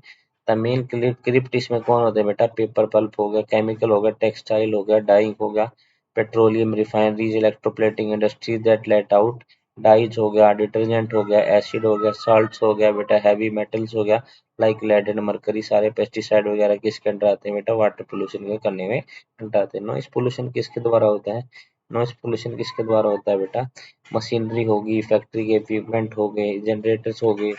द मेन क्रिप्ट इसमें कौन होते हैं बेटा? पेपर पल्प हो गया, केमिकल हो गया, टेक्सटाइल हो गया, डाइंग हो गया, petroleum refineries, electroplating industries that let out dyes हो गया, डिटर्जेंट हो गया, एसिड हो गया, साल्ट्स हो गया बेटा, हैवी मेटल्स हो गया लाइक लेड एंड मरकरी। सारे पेस्टिसाइड वगैरह किसके अंडर आते हैं बेटा? वाटर पोल्यूशन को करने में अंडर आते हैं। नॉइस पोल्यूशन किसके द्वारा होता है? नॉइस पोल्यूशन किसके द्वारा होता है बेटा? मशीनरी होगी, फैक्ट्री के इक्विपमेंट हो गए, जनरेटर्स हो गए,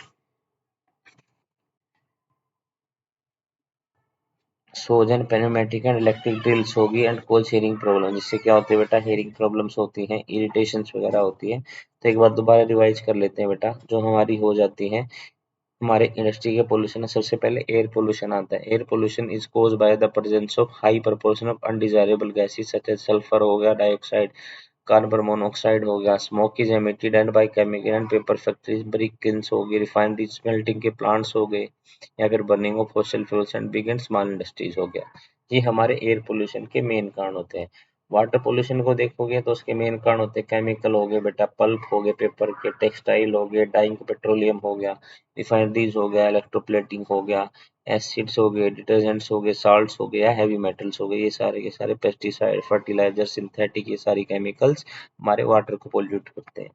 सोजन पेनोमेटिक एंड इलेक्ट्रिक ड्रिल्स होगी एंड कोल्स हेयरिंग प्रॉब्लम। जिससे क्या होती है बेटा? हेयरिंग प्रॉब्लम्स होती हैं, इरिटेशंस वगैरह होती है। तो एक बार दोबारा रिवाइज कर लेते हैं बेटा जो हमारी हो जाती है हमारे इंडस्ट्री के पोल्यूशन है। सबसे पहले एयर पोल्यूशन आता है। Air pollution is caused by the presence of high proportion of undesirable gases such as sulphur हो गया, डाइऑक्साइड, कार्बन मोनोऑक्साइड हो गया। Smoke is emitted and by chemical and paper factories, brick kilns हो गई, रिफाइनरी स्मेल्टिंग के प्लांट्स हो गए, या फिर burning of fossil fuels and big and small industries हो गया। ये हमारे एयर पोल्यूशन के मेन कारण होते हैं। वाटर पोल्यूशन को देखोगे तो उसके मेन कारण होते हैं केमिकल हो गए बेटा, पल्प हो गए पेपर के, टेक्सटाइल हो गए, डाइंग पेट्रोलियम हो गया, रिफाइनरीज हो गया, इलेक्ट्रोप्लेटिंग हो गया, एसिड्स हो गए, डिटर्जेंट्स हो गए, साल्ट्स हो गए या हैवी मेटल्स हो गए। ये सारे के सारे पेस्टिसाइड, फर्टिलाइजर, सिंथेटिक, ये सारी केमिकल्स हमारे वाटर को पोल्यूट करते हैं।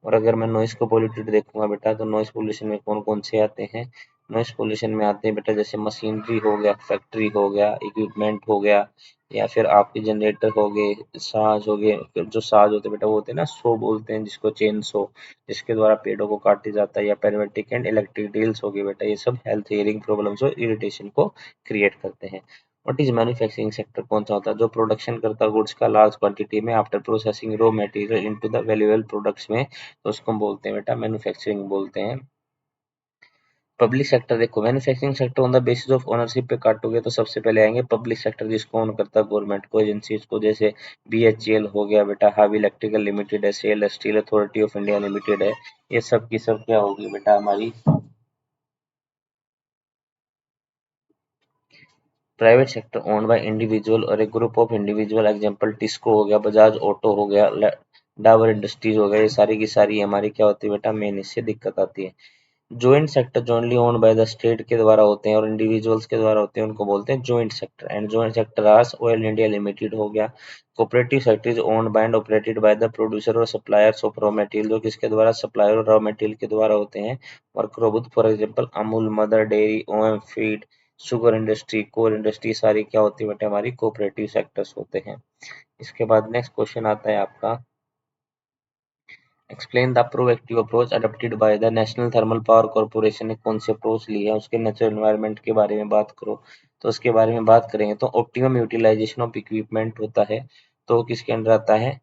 और अगर मैं नॉइस को पोल्यूटेड देखूंगा बेटा तो नॉइस पोल्यूशन में कौन कौन से आते हैं? नॉइस पोल्यूशन में आते हैं बेटा जैसे मशीनरी हो गया, फैक्ट्री हो गया, इक्विपमेंट हो गया, या फिर आपके जनरेटर हो गए, साज हो गए। फिर जो साज होते हैं बेटा वो होते हैं ना, सो बोलते हैं जिसको, चेन सो, जिसके द्वारा पेड़ों को काटा जाता है, या पेरमेटिक एंड इलेक्ट्रिक ड्रिल्स हो गए बेटा। ये सब हेल्थ हियरिंग प्रॉब्लम्स और इरिटेशन को क्रिएट करते हैं। What is manufacturing sector? कौन सा होता है? जो प्रोडक्शन करता है गुड्स का लार्ज क्वांटिटी में after processing raw material into the valuable products में, तो उसको हम बोलते हैं बेटा मैन्युफैक्चरिंग बोलते हैं। पब्लिक सेक्टर देखो, manufacturing sector on the basis of ownership पे काटोगे तो सबसे पहले आएंगे पब्लिक सेक्टर, जिसको ओन करता है गवर्नमेंट को, एजेंसीज को, जैसे बीएचईएल हो गया बेटा, हावी इलेक्ट्रिकल लिमिटेड है, SAIL steel authority of India limited है। ये सब की सब क्या होगी बेटा? हमारी private sector owned by individual और एक group of individual. Example TISCO हो गया, बजाज ऑटो हो गया, डाबर इंडस्ट्रीज हो गया। ये सारी की सारी हमारी क्या होती है बेटा? मेन इससे दिक्कत आती है। Joint sector jointly owned by the state के द्वारा होते हैं और इंडिविजुअल्स के द्वारा होते हैं, उनको बोलते हैं joint sector. And joint sector are oil India limited हो गया। Cooperative sector is owned by and operated by the producer और सप्लायर्स ऑफ रॉ मटेरियल, जो किसके द्वारा? सप्लायर और रॉ मटेरियल के द्वारा होते हैं। वर्कर बुद्ध for example Amul, mother dairy, OM feed, sugar industry, coal industry, सारी क्या होती है बेटा? हमारी कोऑपरेटिव सेक्टर्स होते हैं। इसके बाद नेक्स्ट क्वेश्चन आता है आपका, explain the proactive approach adopted by the national thermal power corporation ने कौन सी अप्रोच ली है? उसके नेचुरल एनवायरनमेंट के बारे में बात करो। तो उसके बारे में बात करेंगे तो ऑप्टिमम यूटिलाइजेशन ऑफ इक्विपमेंट होता है। तो किसके अंडर आता है?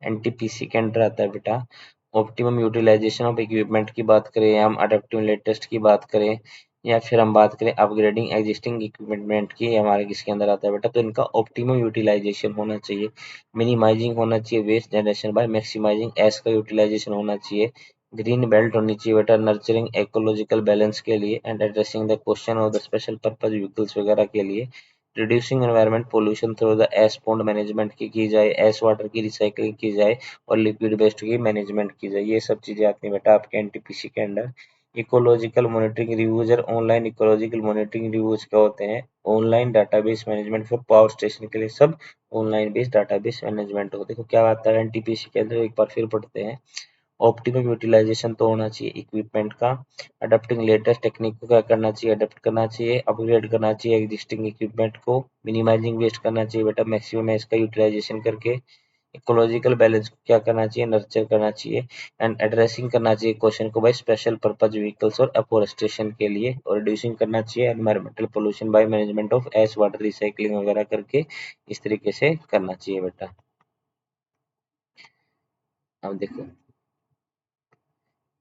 एनटीपीसी के अंडर आता है बेटा। ऑप्टिमम यूटिलाइजेशन ऑफ इक्विपमेंट की बात करें, या हम अडेप्टिव लेटेस्ट की बात करें, या फिर हम बात करें अपग्रेडिंग एग्जिस्टिंग इक्विपमेंट की, हमारे किसके अंदर आता है बेटा? तो इनका ऑप्टिमम यूटिलाइजेशन होना चाहिए। मिनिमाइजिंग होना चाहिए waste generation by maximizing ash का यूटिलाइजेशन होना चाहिए। ग्रीन बेल्ट होनी चाहिए बेटा नर्चरिंग इकोलॉजिकल बैलेंस के लिए and addressing the question of the special purpose vehicles वगैरह के लिए। Reducing environment pollution through the S pond management की जाए, एस वाटर की रिसाइकलिंग की जाए और लिक्विड वेस्ट की मैनेजमेंट की जाए। ये सब चीजें आती हैं बेटा आपके एनटीपीसी के अंडर। इकोलॉजिकल मॉनिटरिंग रिव्यूज और ऑनलाइन इकोलॉजिकल मॉनिटरिंग रिव्यूज क्या होते हैं? Online database management for power station के लिए सब ऑनलाइन बेस्ड डाटाबेस मैनेजमेंट हो। देखो क्या आता है एनटीपीसी के अंदर, एक बार फिर पढ़ते हैं। ऑप्टिमम यूटिलाइजेशन तो होना चाहिए इक्विपमेंट का। अडॉप्टिंग लेटेस्ट टेक्निक को क्या करना चाहिए? अडॉप्ट करना चाहिए, अपग्रेड करना चाहिए एग्जिस्टिंग इक्विपमेंट को। मिनिमाइजिंग वेस्ट करना चाहिए बेटा मैक्सिमम इसका यूटिलाइजेशन करके। इकोलॉजिकल बैलेंस को क्या करना चाहिए, नर्चर करना चाहिए, एंड एड्रेसिंग करना चाहिए क्वेश्चन को बाय स्पेशल पर्पज व्हीकल्स और अफोरेस्टेशन के लिए, और रिड्यूसिंग करना चाहिए environmental pollution by management of ash water recycling वगैरह करके इस तरीके से करना चाहिए बेटा। अब देखो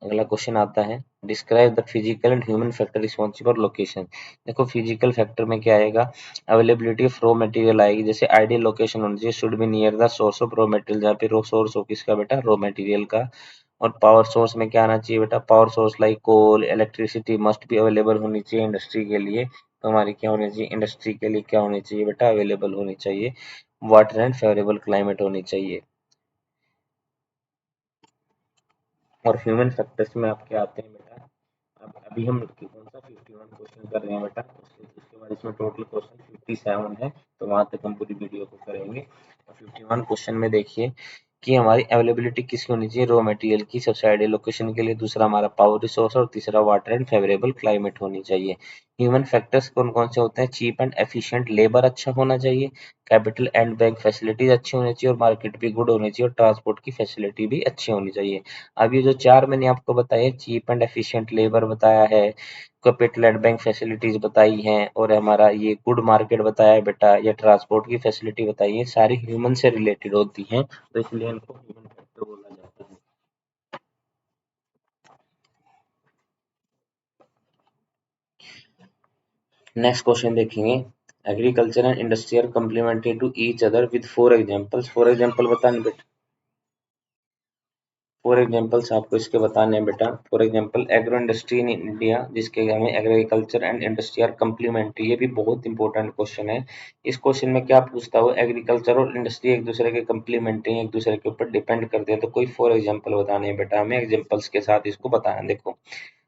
अगला क्वेश्चन आता है, describe the physical and human factor responsible for location. देखो फिजिकल फैक्टर में क्या आएगा, अवेलेबिलिटी ऑफ रॉ मटेरियल आएगी, जैसे आइडियल लोकेशन होनी चाहिए, should be near the source of raw material, जहाँ पे रो सोर्स हो किसका बेटा, रॉ मटेरियल का। और पावर सोर्स में क्या आना चाहिए बेटा, power source like coal electricity must be available होनी चाहिए इंडस्ट्री के लिए, तो हमारी क्या होनी चाहिए, इंडस्ट्री के लिए क्या होनी चाहिए बेटा, अवेलेबल होनी चाहिए। वाटर एंड फेवरेबल क्लाइमेट होनी चाहिए। और ह्यूमन फैक्टर्स में आपके आते हैं बेटा, अब अभी हम कौन सा 51 क्वेश्चन कर रहे हैं बेटा, उसके बाद इसमें टोटल क्वेश्चन 57 है, तो वहां तक हम पूरी वीडियो को करेंगे। तो 51 क्वेश्चन में देखिए कि हमारी अवेलेबिलिटी किसकी होनी चाहिए, रॉ मटेरियल की सबसे आइडियल लोकेशन के लिए, दूसरा हमारा पावर रिसोर्स, और तीसरा वाटर एंड फेवरेबल क्लाइमेट होनी चाहिए। ह्यूमन फैक्टर्स कौन कौन से होते हैं, चीप एंड एफिशिएंट लेबर अच्छा होना चाहिए, कैपिटल एंड बैंक फैसिलिटीज अच्छी होनी चाहिए, और मार्केट भी गुड होनी चाहिए, और ट्रांसपोर्ट की फैसिलिटी भी अच्छी होनी चाहिए। अब ये जो चार मैंने आपको बताया, चीप एंड एफिशिएंट लेबर बताया है, कैपिटल एंड बैंक फैसिलिटीज बताई हैं, और हमारा ये गुड मार्केट बताया है बेटा, या ट्रांसपोर्ट की फैसिलिटी बताई है, सारी ह्यूमन से रिलेटेड होती हैं, तो इसलिए इनको ह्यूमन फैक्टर बोला जाता है। नेक्स्ट क्वेश्चन देखेंगे, agriculture and industry are complementary to each other with four examples. Four example बताने बेटा, फॉर एग्जाम्पल्स आपको इसके बताने हैं बेटा। For example agro industry in India, जिसके हमें agriculture and industry are complementary, ये भी बहुत इंपॉर्टेंट क्वेश्चन है। इस क्वेश्चन में क्या पूछता हो, एग्रीकल्चर और इंडस्ट्री एक दूसरे के कम्प्लीमेंट्री, एक दूसरे के ऊपर डिपेंड करते हैं, तो कोई फॉर एग्जाम्पल बताने हैं बेटा, हमें एग्जाम्पल्स के साथ इसको बताना। देखो,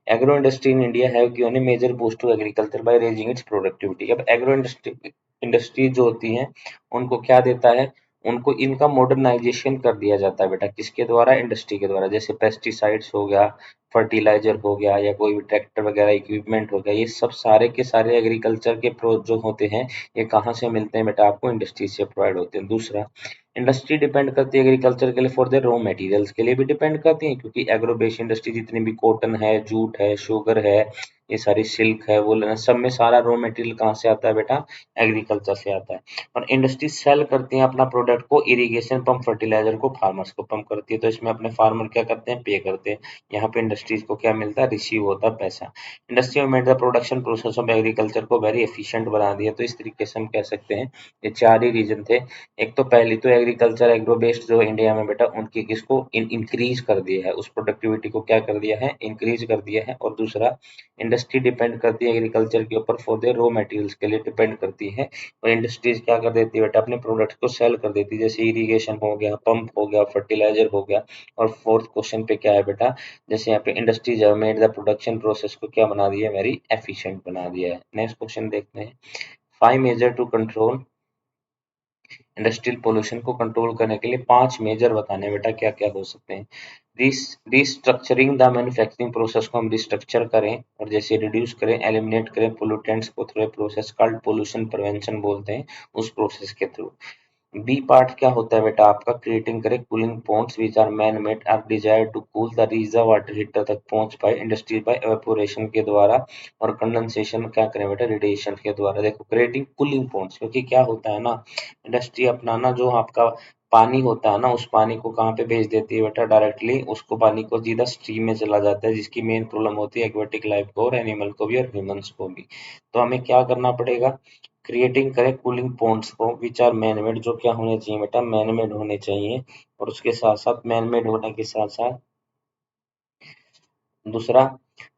agro industry in India have given a major boost to agriculture by raising its productivity. अब एग्रो इंडस्ट्री इंडस्ट्री जो होती है उनको क्या देता है, उनको इनका मॉडर्नाइजेशन कर दिया जाता है बेटा, किसके द्वारा, इंडस्ट्री के द्वारा। जैसे पेस्टिसाइड्स हो गया, फर्टिलाइजर हो गया, या कोई भी ट्रैक्टर वगैरह इक्विपमेंट हो गया, ये सब सारे के सारे एग्रीकल्चर के प्रो जो होते हैं, ये कहाँ से मिलते हैं बेटा, आपको इंडस्ट्री से प्रोवाइड होते हैं। दूसरा, इंडस्ट्री डिपेंड करती है एग्रीकल्चर के लिए फॉर द रॉ मटेरियल्स के लिए भी डिपेंड करती है, क्योंकि एग्रो बेस्ड इंडस्ट्री जितनी भी कॉटन है, जूट है, शुगर है, ये सारी सिल्क है, वुलन है, सब में सारा रॉ मटेरियल कहाँ से आता है बेटा, एग्रीकल्चर से आता है। और इंडस्ट्री सेल करती है अपना प्रोडक्ट को इरिगेशन पंप फर्टिलाइजर को फार्मर्स को पंप करती है, तो इसमें अपने फार्मर क्या करते हैं, पे करते हैं। यहाँ पे इंडस्ट्रीज को क्या मिलता है, रिसीव होता है पैसा। इंडस्ट्री में made the production process of agriculture को वेरी एफिशिएंट बना दिया, तो इस तरीके से हम कह सकते हैं ये चार ही रीजन थे। एक तो पहली तो एग्रीकल्चर एग्रो बेस्ड जो इंडिया में बेटा, उनकी किसको इंक्रीज कर दिया है, उस प्रोडक्टिविटी को क्या कर दिया है, इंक्रीज कर दिया है। और दूसरा, इंडस्ट्री डिपेंड करती है एग्रीकल्चर के ऊपर फॉर द रॉ मटेरियल्स के लिए डिपेंड करती है, और इंडस्ट्रीज क्या कर देती है बेटा, अपने प्रोडक्ट को सेल कर देती है, जैसे इरिगेशन हो गया, पंप हो गया, फर्टिलाइजर हो गया। और फोर्थ क्वेश्चन पे क्या है बेटा, जैसे यहाँ पे industries have made the production process को क्या बना दिया है, वेरी एफिशिएंट बना दिया है। नेक्स्ट क्वेश्चन देखते हैं, five major to control industrial pollution को कंट्रोल करने के लिए पांच मेजर बताने हैं बेटा, क्या क्या हो सकते हैं। रिस्ट्रक्चरिंग द मैन्युफैक्चरिंग प्रोसेस को हम रिस्ट्रक्चर करें, और जैसे रिड्यूस करें, एलिमिनेट करें पोल्यूटेंट्स को through process called pollution prevention बोलते हैं, उस प्रोसेस के थ्रू। बी पार्ट क्या होता है बेटा आपका, क्रिएटिंग करे cooling ponds which are man made are desire to cool the reserve water heater तक पहुंच पाए इंडस्ट्री बाय एवेपोरेशन के द्वारा, और कंडेंसेशन क्या करें बेटा, रेडिएशन के द्वारा। देखो, क्रिएटिंग कूलिंग पॉन्ड्स, क्योंकि क्या होता है ना, इंडस्ट्री अपना ना जो आपका पानी होता है ना, उस पानी को कहाँ पे भेज देती है बेटा, डायरेक्टली उसको पानी को सीधा स्ट्रीम में चला जाता है, जिसकी मेन प्रॉब्लम होती है एक्वेटिक लाइफ को, और एनिमल को भी, और ह्यूमंस को भी। तो हमें क्या करना पड़ेगा, क्रिएटिंग करें कूलिंग पॉन्ड्स को विच आर मैन मेड, जो क्या होने चाहिए बेटा, मैन मेड होने चाहिए। और उसके साथ साथ मैन मेड होने के साथ साथ दूसरा,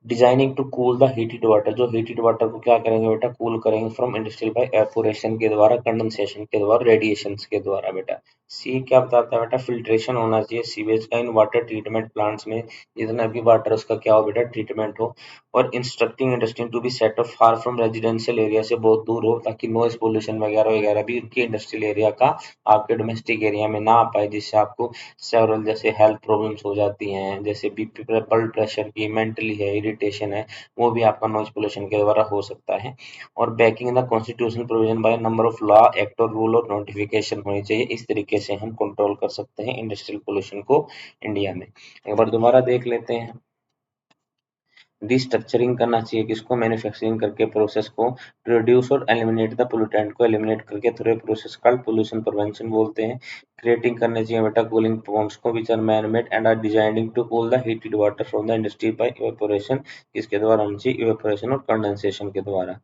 designing to cool the heated water, जो हीटेड वाटर को क्या करेंगे बेटा, कूल करेंगे फ्रॉम इंडस्ट्रियल बाय एवापोरेशन के द्वारा, कंडेंसेशन के द्वारा, रेडिएशन के द्वारा बेटा। सी क्या बताता है बेटा, फिल्ट्रेशन होना चाहिए सीवेज का इन वाटर ट्रीटमेंट प्लांट्स में, जितना भी वाटर उसका क्या हो बेटा, ट्रीटमेंट हो। और instructing industry to be set off far from residential area, से बहुत दूर हो, ताकि नॉइज पोल्यूशन वगैरह वगैरह भी उनकी इंडस्ट्रियल एरिया का आपके डोमेस्टिक एरिया में ना आ पाए, जिससे आपको सेवरल जैसे हेल्थ प्रॉब्लम्स हो जाती हैं, जैसे बीपी, ब्लड प्रेशर की, मेंटली है, इरिटेशन है वो भी आपका नॉइज पोल्यूशन के द्वारा हो सकता है। और banking the constitutional provision by number of law, act और रूल और नोटिफिकेशन होनी चाहिए। इस तरीके से हम कंट्रोल कर सकते हैं इंडस्ट्रियल पोल्यूशन को इंडिया में। एक बार दोबारा देख लेते हैं। रिस्ट्रक्चरिंग करना चाहिए किसको, मैन्युफैक्चरिंग करके प्रोसेस को, प्रोड्यूस और एलिमिनेट द पोल्यूटेंट को एलिमिनेट करके through process called pollution prevention बोलते हैं। क्रिएटिंग करने चाहिए बेटा कूलिंग पॉन्ड्स को which are man made and are designing to cool the heated water from the industry by evaporation, इसके द्वारा होनी चाहिए इवेपोरेशन और कंडेंसेशन के द्वारा।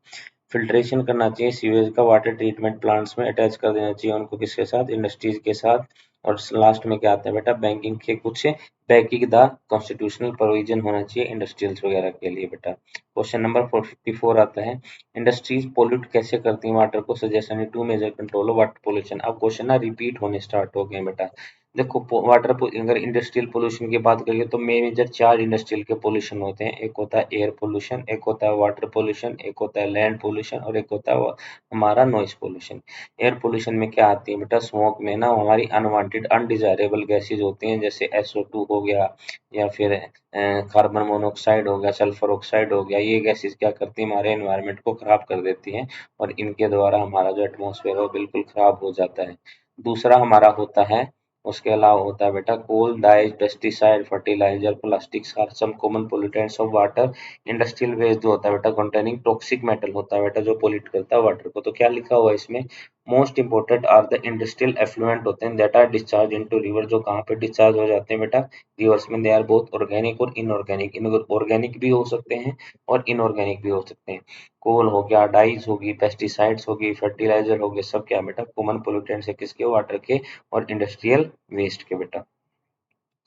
फिल्ट्रेशन करना चाहिए सीवेज का, वाटर ट्रीटमेंट प्लांट्स में अटैच कर देना चाहिए उनको, किसके साथ, इंडस्ट्रीज के साथ। और लास्ट में क्या आता है बेटा, बैंकिंग के कुछ बैकिंग द कॉन्स्टिट्यूशनल प्रोविजन होना चाहिए इंडस्ट्रियल्स वगैरह के लिए बेटा। क्वेश्चन नंबर 454 आता है, इंडस्ट्रीज पोल्यूट कैसे करती हैं वाटर को, suggestion to major control of water pollution. अब क्वेश्चन ना रिपीट होने स्टार्ट हो गए बेटा। देखो वाटर अगर इंडस्ट्रियल पोल्यूशन की बात करिए तो मेजर 4 इंडस्ट्रियल के पोल्यूशन होते हैं। एक होता है एयर पोल्यूशन, एक होता है वाटर पोल्यूशन, एक होता है लैंड पोल्यूशन और एक होता है हमारा नॉइस पोल्यूशन। एयर पोल्यूशन में क्या आती है बेटा, स्मोक में ना हमारी अनवांटेड अनडिजायरेबल गैसेज होती हैं, जैसे SO2 हो गया या फिर कार्बन मोनोऑक्साइड हो गया, सल्फर ऑक्साइड हो गया। ये गैसेज क्या करती हैं, हमारे एनवायरनमेंट को खराब कर देती हैं और इनके द्वारा हमारा जो एटमॉस्फेयर है वो बिल्कुल खराब हो जाता है। दूसरा हमारा होता है, उसके अलावा होता है बेटा coal, dyes, pesticide, fertiliser, plastics are some common pollutants of water. Industrial waste जो होता है बेटा कंटेनिंग टॉक्सिक मेटल होता है बेटा, जो पोल्यूट करता है वाटर को। तो क्या लिखा हुआ है इसमें, most important are the industrial effluent होते हैं that are discharge into river, जो कहाँ पे डिस्चार्ज हो जाते हैं बेटा, रिवर्स में। दे आर बोथ ऑर्गेनिक और इनऑर्गेनिक, ऑर्गेनिक भी हो सकते हैं और इनऑर्गेनिक भी हो सकते हैं। कोल हो गया, डाइज होगी, पेस्टिसाइड्स होगी, फर्टिलाइजर हो गए, सब क्या बेटा कॉमन पोल्यूटेंट्स है किसके, वाटर के और इंडस्ट्रियल वेस्ट के बेटा।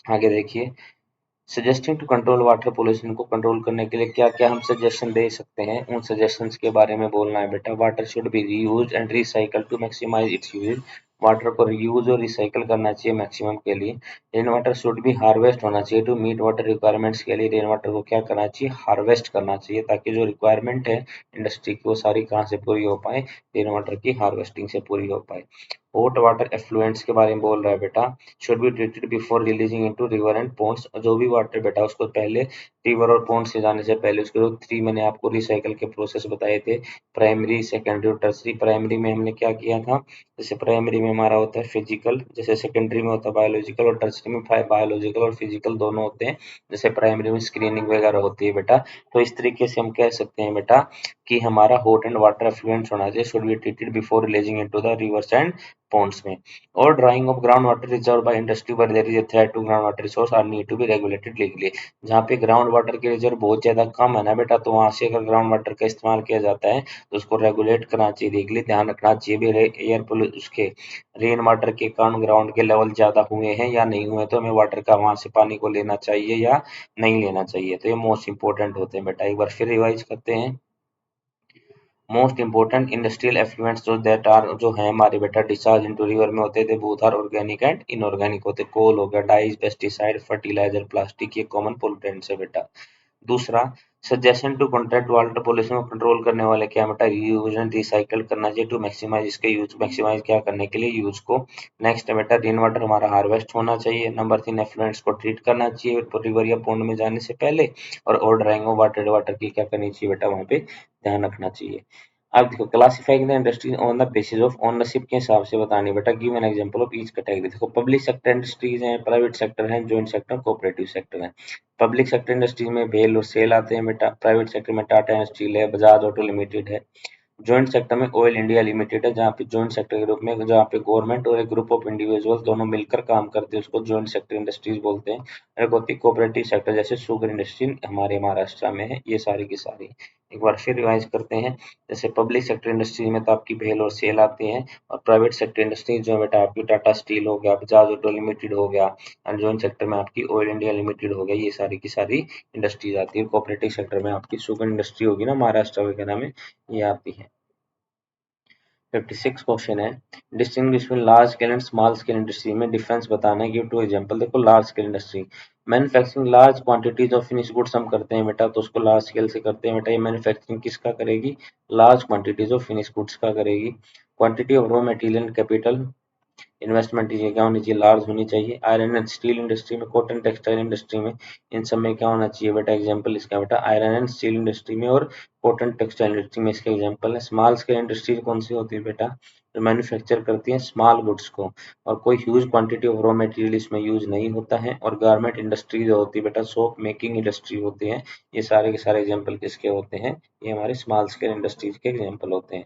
आगे देखिए, suggesting to control water pollution को कंट्रोल करने के लिए क्या क्या हम सजेशन दे सकते हैं, उन सजेशंस के बारे में बोलना है बेटा। Water should be reused and recycled to maximize its usages, water को रीयूज और रिसाइकल करना चाहिए मैक्सिमम के लिए। Rain water should be harvest होना चाहिए टू मीट वाटर रिक्वायरमेंट्स, के लिए रेन वाटर को क्या करना चाहिए, हार्वेस्ट करना चाहिए, ताकि जो रिक्वायरमेंट है इंडस्ट्री की वो सारी कहाँ से पूरी हो पाए, रेन वाटर की हार्वेस्टिंग से पूरी हो पाए। हॉट वाटर एफ्लुएंट्स के बारे में बोल रहा है बेटा, should be treated before releasing into river and ponds, जो भी वाटर बेटा उसको पहले रिवर और पॉन्ड से जाने से पहले उसके जो 3 मैंने आपको रिसाइकल के प्रोसेस बताए थे, प्राइमरी, सेकेंडरी और टर्सरी। प्राइमरी में हमने क्या किया था, जैसे प्राइमरी में हमारा होता है फिजिकल, जैसे सेकेंडरी में होता है बायोलॉजिकल और टर्सरी में बायोलॉजिकल और फिजिकल दोनों होते हैं। जैसे प्राइमरी में स्क्रीनिंग वगैरह होती है बेटा, तो इस तरीके से हम कह सकते हैं बेटा कि हमारा हॉट एंड वाटर एफ्लुएंट्स होना चाहिए, should be treated before releasing into the rivers and ponds में। और drawing of ground water reserve by industry पर there is a threat to ground water resource are need to be regulated legally, जहाँ पे ग्राउंड वाटर के रिजर्व बहुत ज्यादा कम है ना बेटा, तो वहां से अगर ग्राउंड वाटर का इस्तेमाल किया जाता है तो उसको रेगुलेट करना चाहिए लीगली, ध्यान रखना चाहिए भी एयर उसके रेन वाटर के कारण ग्राउंड के लेवल ज्यादा हुए हैं या नहीं हुए, तो हमें वाटर का वहां से पानी को लेना चाहिए या नहीं लेना चाहिए। तो ये मोस्ट इंपोर्टेंट होते हैं बेटा, एक बार फिर रिवाइज करते हैं। मोस्ट इंपोर्टेंट इंडस्ट्रियल एफ्लुएंट्स जो दैट आर जो है हमारे बेटा डिस्चार्ज इनटू रिवर में होते थे, both are organic and inorganic होते। कोल हो गया, डाइज, पेस्टिसाइड, फर्टिलाइजर, प्लास्टिक, ये कॉमन पोल्यूटेंट्स है बेटा। दूसरा, suggestion to contract water pollution को कंट्रोल करने वाले क्या बेटा, रीयूज एंड रिसाइकल करना चाहिए टू मैक्सिमाइज इसके यूज, मैक्सिमाइज क्या करने के लिए, यूज को। नेक्स्ट है बेटा रेन वाटर हमारा हार्वेस्ट होना चाहिए। नंबर 3, एफ्लुएंट्स को ट्रीट करना चाहिए रिवर या पॉन्ड में जाने से पहले। और ड्राइंग ऑफ वाटर, वाटर की क्या करनी चाहिए बेटा, वहां पे ध्यान रखना चाहिए। अब देखो, classifying the industry on the basis of ownership के हिसाब से बतानी बेटा, give an example of each category. देखो पब्लिक सेक्टर इंडस्ट्रीज हैं, प्राइवेट सेक्टर है, जॉइंट सेक्टर, कोऑपरेटिव सेक्टर है। पब्लिक सेक्टर इंडस्ट्रीज में भेल और सेल आते हैं बेटा। प्राइवेट सेक्टर में टाटा स्टील है, बजाज ऑटो लिमिटेड है। जॉइंट सेक्टर में ऑयल इंडिया लिमिटेड है, जहाँ पे जॉइंट सेक्टर के रूप में जहाँ पे गवर्नमेंट और एक ग्रुप ऑफ इंडिविजुअल्स दोनों मिलकर काम करते हैं, उसको जॉइंट सेक्टर इंडस्ट्रीज बोलते हैं। एक होती है कोऑपरेटिव सेक्टर, जैसे शुगर इंडस्ट्री हमारे महाराष्ट्र में है। ये सारी की सारी एक बार फिर रिवाइज करते हैं। जैसे पब्लिक सेक्टर इंडस्ट्री में तो आपकी भेल और सेल आती है, और प्राइवेट सेक्टर इंडस्ट्री जो है बेटा आपकी टाटा स्टील हो गया, बजाज ऑटो लिमिटेड हो गया, और जॉइंट सेक्टर में आपकी ऑयल इंडिया लिमिटेड हो गया। ये सारी की सारी इंडस्ट्रीज आती है। कोऑपरेटिव सेक्टर में आपकी शुगर इंडस्ट्री होगी ना महाराष्ट्र वगैरह में, ये आती है। 56 क्वेश्चन है, distinguish between large scale and small scale industry में डिफरेंस बताना है। Give two example. देखो large scale industry, manufacturing large quantities of finish goods हम करते हैं बेटा, तो उसको लार्ज स्केल से करते हैं बेटा। ये मैन्युफैक्चरिंग किसका करेगी, large quantities of finish goods का करेगी। Quantity of raw material and capital investment की क्या होनी चाहिए, लार्ज होनी चाहिए। आयरन एंड स्टील इंडस्ट्री में, कॉटन टेक्सटाइल इंडस्ट्री में, इन सब में क्या होना चाहिए बेटा, एग्जाम्पल इसका बेटा आयरन एंड स्टील इंडस्ट्री में और कॉटन टेक्सटाइल इंडस्ट्री में इसके एग्जाम्पल है। स्मॉल स्केल इंडस्ट्री कौन सी होती है बेटा, जो मैन्युफैक्चर करती है स्मॉल गुड्स को और कोई huge quantity of raw material इसमें यूज नहीं होता है। और गारमेंट इंडस्ट्री जो होती है बेटा, सोप मेकिंग इंडस्ट्री होती है। ये सारे के सारे एग्जाम्पल किसके होते हैं, ये हमारे स्मॉल स्केल इंडस्ट्रीज के एग्जाम्पल होते हैं।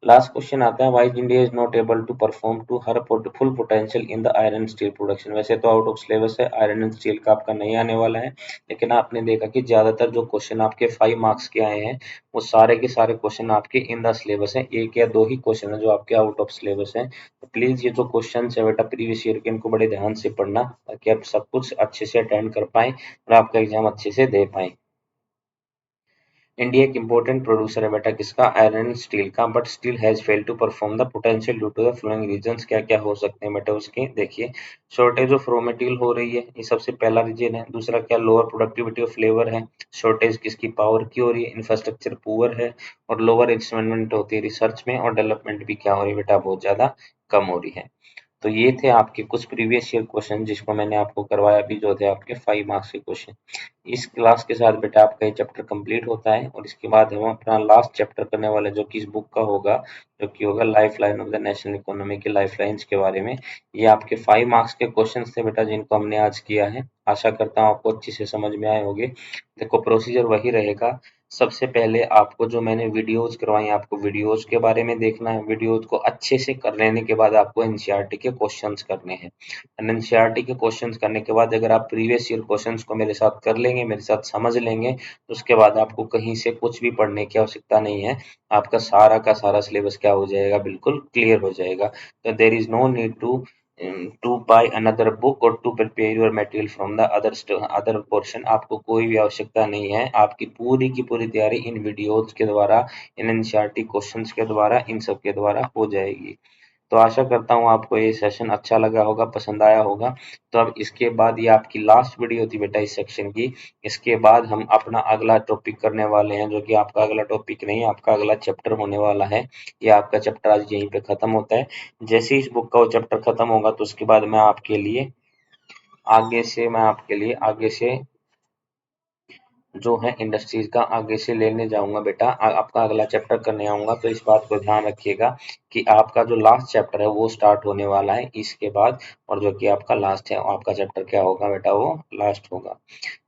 लास्ट क्वेश्चन आता है, why India is not able to perform to her full potential in the iron steel production. वैसे तो आउट ऑफ सिलेबस है, आयरन एंड स्टील का आपका नहीं आने वाला है, लेकिन आपने देखा कि ज्यादातर जो क्वेश्चन आपके 5 मार्क्स के आए हैं वो सारे के सारे क्वेश्चन आपके इन द सिलेबस है। एक या दो ही क्वेश्चन है जो आपके आउट ऑफ सिलेबस है। तो प्लीज ये जो क्वेश्चन है बेटा प्रीवियस ईयर के, इनको बड़े ध्यान से पढ़ना ताकि आप सब कुछ अच्छे से अटेंड कर पाए और आपका एग्जाम अच्छे से दे पाए। इंडिया एक इम्पोर्टेंट प्रोड्यूसर है बेटा किसका, आयरन एंड स्टील का, but steel has failed to perform the potential due to the flowing reasons. क्या क्या हो सकते हैं बेटा उसके, देखिए शॉर्टेज ऑफ रॉ मटेरियल हो रही है, ये सबसे पहला रीजन है। दूसरा क्या, लोअर प्रोडक्टिविटी ऑफ लेबर है। शॉर्टेज किसकी, पावर की हो रही है। इंफ्रास्ट्रक्चर पुअर है और लोअर इन्वेस्टमेंट होती है रिसर्च में, और डेवलपमेंट भी क्या हो रही है बेटा, बहुत ज्यादा कम हो रही है। तो ये थे आपके कुछ प्रीवियस ईयर क्वेश्चन जिसको मैंने आपको करवाया अभी, जो थे आपके 5 मार्क्स के क्वेश्चन। इस क्लास के साथ बेटा आपका ये चैप्टर कंप्लीट होता है और इसके बाद हम अपना लास्ट चैप्टर करने वाले जो कि इस बुक का होगा, जो कि होगा life line of the national economy के लाइफ लाइन्स के बारे में। ये आपके 5 मार्क्स के क्वेश्चन थे बेटा जिनको हमने आज किया है। आशा करता हूँ आपको अच्छे से समझ में आए होंगे। देखो प्रोसीजर वही रहेगा, सबसे पहले आपको जो मैंने वीडियोज करवाई, आपको वीडियोज के बारे में देखना है। वीडियोज को अच्छे से कर लेने के बाद आपको एनसीईआरटी के क्वेश्चंस करने हैं। एनसीईआरटी के क्वेश्चंस करने के बाद अगर आप प्रीवियस ईयर क्वेश्चंस को मेरे साथ कर लेंगे, मेरे साथ समझ लेंगे, तो उसके बाद आपको कहीं से कुछ भी पढ़ने की आवश्यकता नहीं है। आपका सारा का सारा सिलेबस क्या हो जाएगा, बिल्कुल क्लियर हो जाएगा। तो there is no need to buy another book or to prepare your material from the other portion. आपको कोई भी आवश्यकता नहीं है, आपकी पूरी की पूरी तैयारी इन वीडियोज के द्वारा, इन एनसीईआरटी क्वेश्चंस के द्वारा, इन सब के द्वारा हो जाएगी। तो आशा करता हूँ आपको ये सेशन अच्छा लगा होगा, पसंद आया होगा। तो अब इसके बाद ये आपकी लास्ट वीडियो थी बेटा इस सेक्शन की। इसके बाद हम अपना अगला टॉपिक करने वाले हैं, जो कि आपका अगला टॉपिक नहीं, आपका अगला चैप्टर होने वाला है। ये आपका चैप्टर आज यहीं पे खत्म होता है। जैसे ही इस बुक का वो चैप्टर खत्म होगा तो उसके बाद मैं आपके लिए आगे से जो है इंडस्ट्रीज का आगे से लेने जाऊंगा बेटा। आपका अगला चैप्टर करने आऊंगा, तो इस बात को ध्यान रखिएगा कि आपका जो लास्ट चैप्टर है वो स्टार्ट होने वाला है इसके बाद, और जो कि आपका लास्ट है, आपका चैप्टर क्या होगा बेटा, वो लास्ट होगा।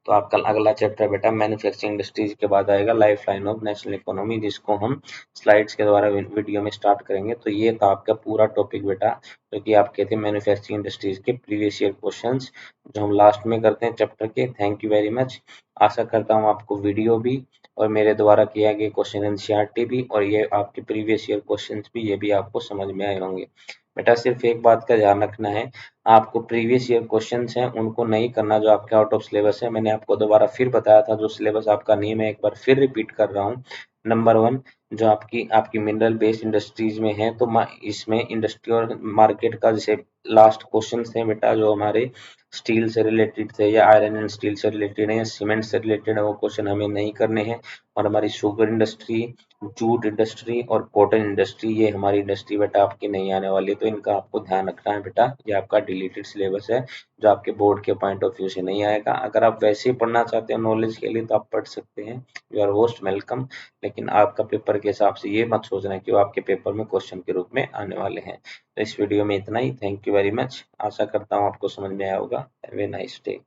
तो आपका अगला चैप्टर बेटा मैन्युफैक्चरिंग इंडस्ट्रीज के बाद आएगा life line of national economy, जिसको हम स्लाइड्स के द्वारा वीडियो में स्टार्ट करेंगे। तो ये था आपका पूरा टॉपिक बेटा, जो कि आपके थे मैन्युफैक्चरिंग इंडस्ट्रीज के प्रीवियस ईयर क्वेश्चंस, जो हम लास्ट में करते हैं चैप्टर के। Thank you very much. आशा करता हूँ आपको वीडियो भी और मेरे द्वारा किया गया क्वेश्चन एनसीईआरटी भी और ये आपके प्रीवियस ईयर क्वेश्चंस भी, ये भी आपको समझ में आए होंगे। बेटा सिर्फ एक बात का ध्यान रखना है, आपको प्रीवियस ईयर क्वेश्चंस हैं उनको नहीं करना जो आपके आउट ऑफ सिलेबस है। मैंने आपको दोबारा फिर बताया था, जो सिलेबस आपका नहीं, मैं एक बार फिर रिपीट कर रहा हूँ। नंबर 1, जो आपकी आपकी मिनरल बेस्ड इंडस्ट्रीज में है, तो इसमें इंडस्ट्री और मार्केट का जैसे लास्ट क्वेश्चन थे बेटा, जो हमारे स्टील से रिलेटेड थे या आयरन एंड स्टील से रिलेटेड है या सीमेंट से रिलेटेड है, वो क्वेश्चन हमें नहीं करने हैं। और हमारी शुगर इंडस्ट्री, जूट इंडस्ट्री और कॉटन इंडस्ट्री, ये हमारी इंडस्ट्री बेटा आपकी नहीं आने वाली, तो इनका आपको ध्यान रखना है बेटा। ये आपका डिलीटेड सिलेबस है जो आपके बोर्ड के पॉइंट ऑफ व्यू से नहीं आएगा। अगर आप वैसे ही पढ़ना चाहते हो नॉलेज के लिए तो आप पढ़ सकते हैं, यू आर मोस्ट वेलकम। लेकिन आपका पेपर के हिसाब से ये मत सोचना कि वो आपके पेपर में क्वेश्चन के रूप में आने वाले हैं। तो इस वीडियो में इतना ही। Thank you very much. आशा करता हूँ आपको समझ में आया होगा। Have a nice day.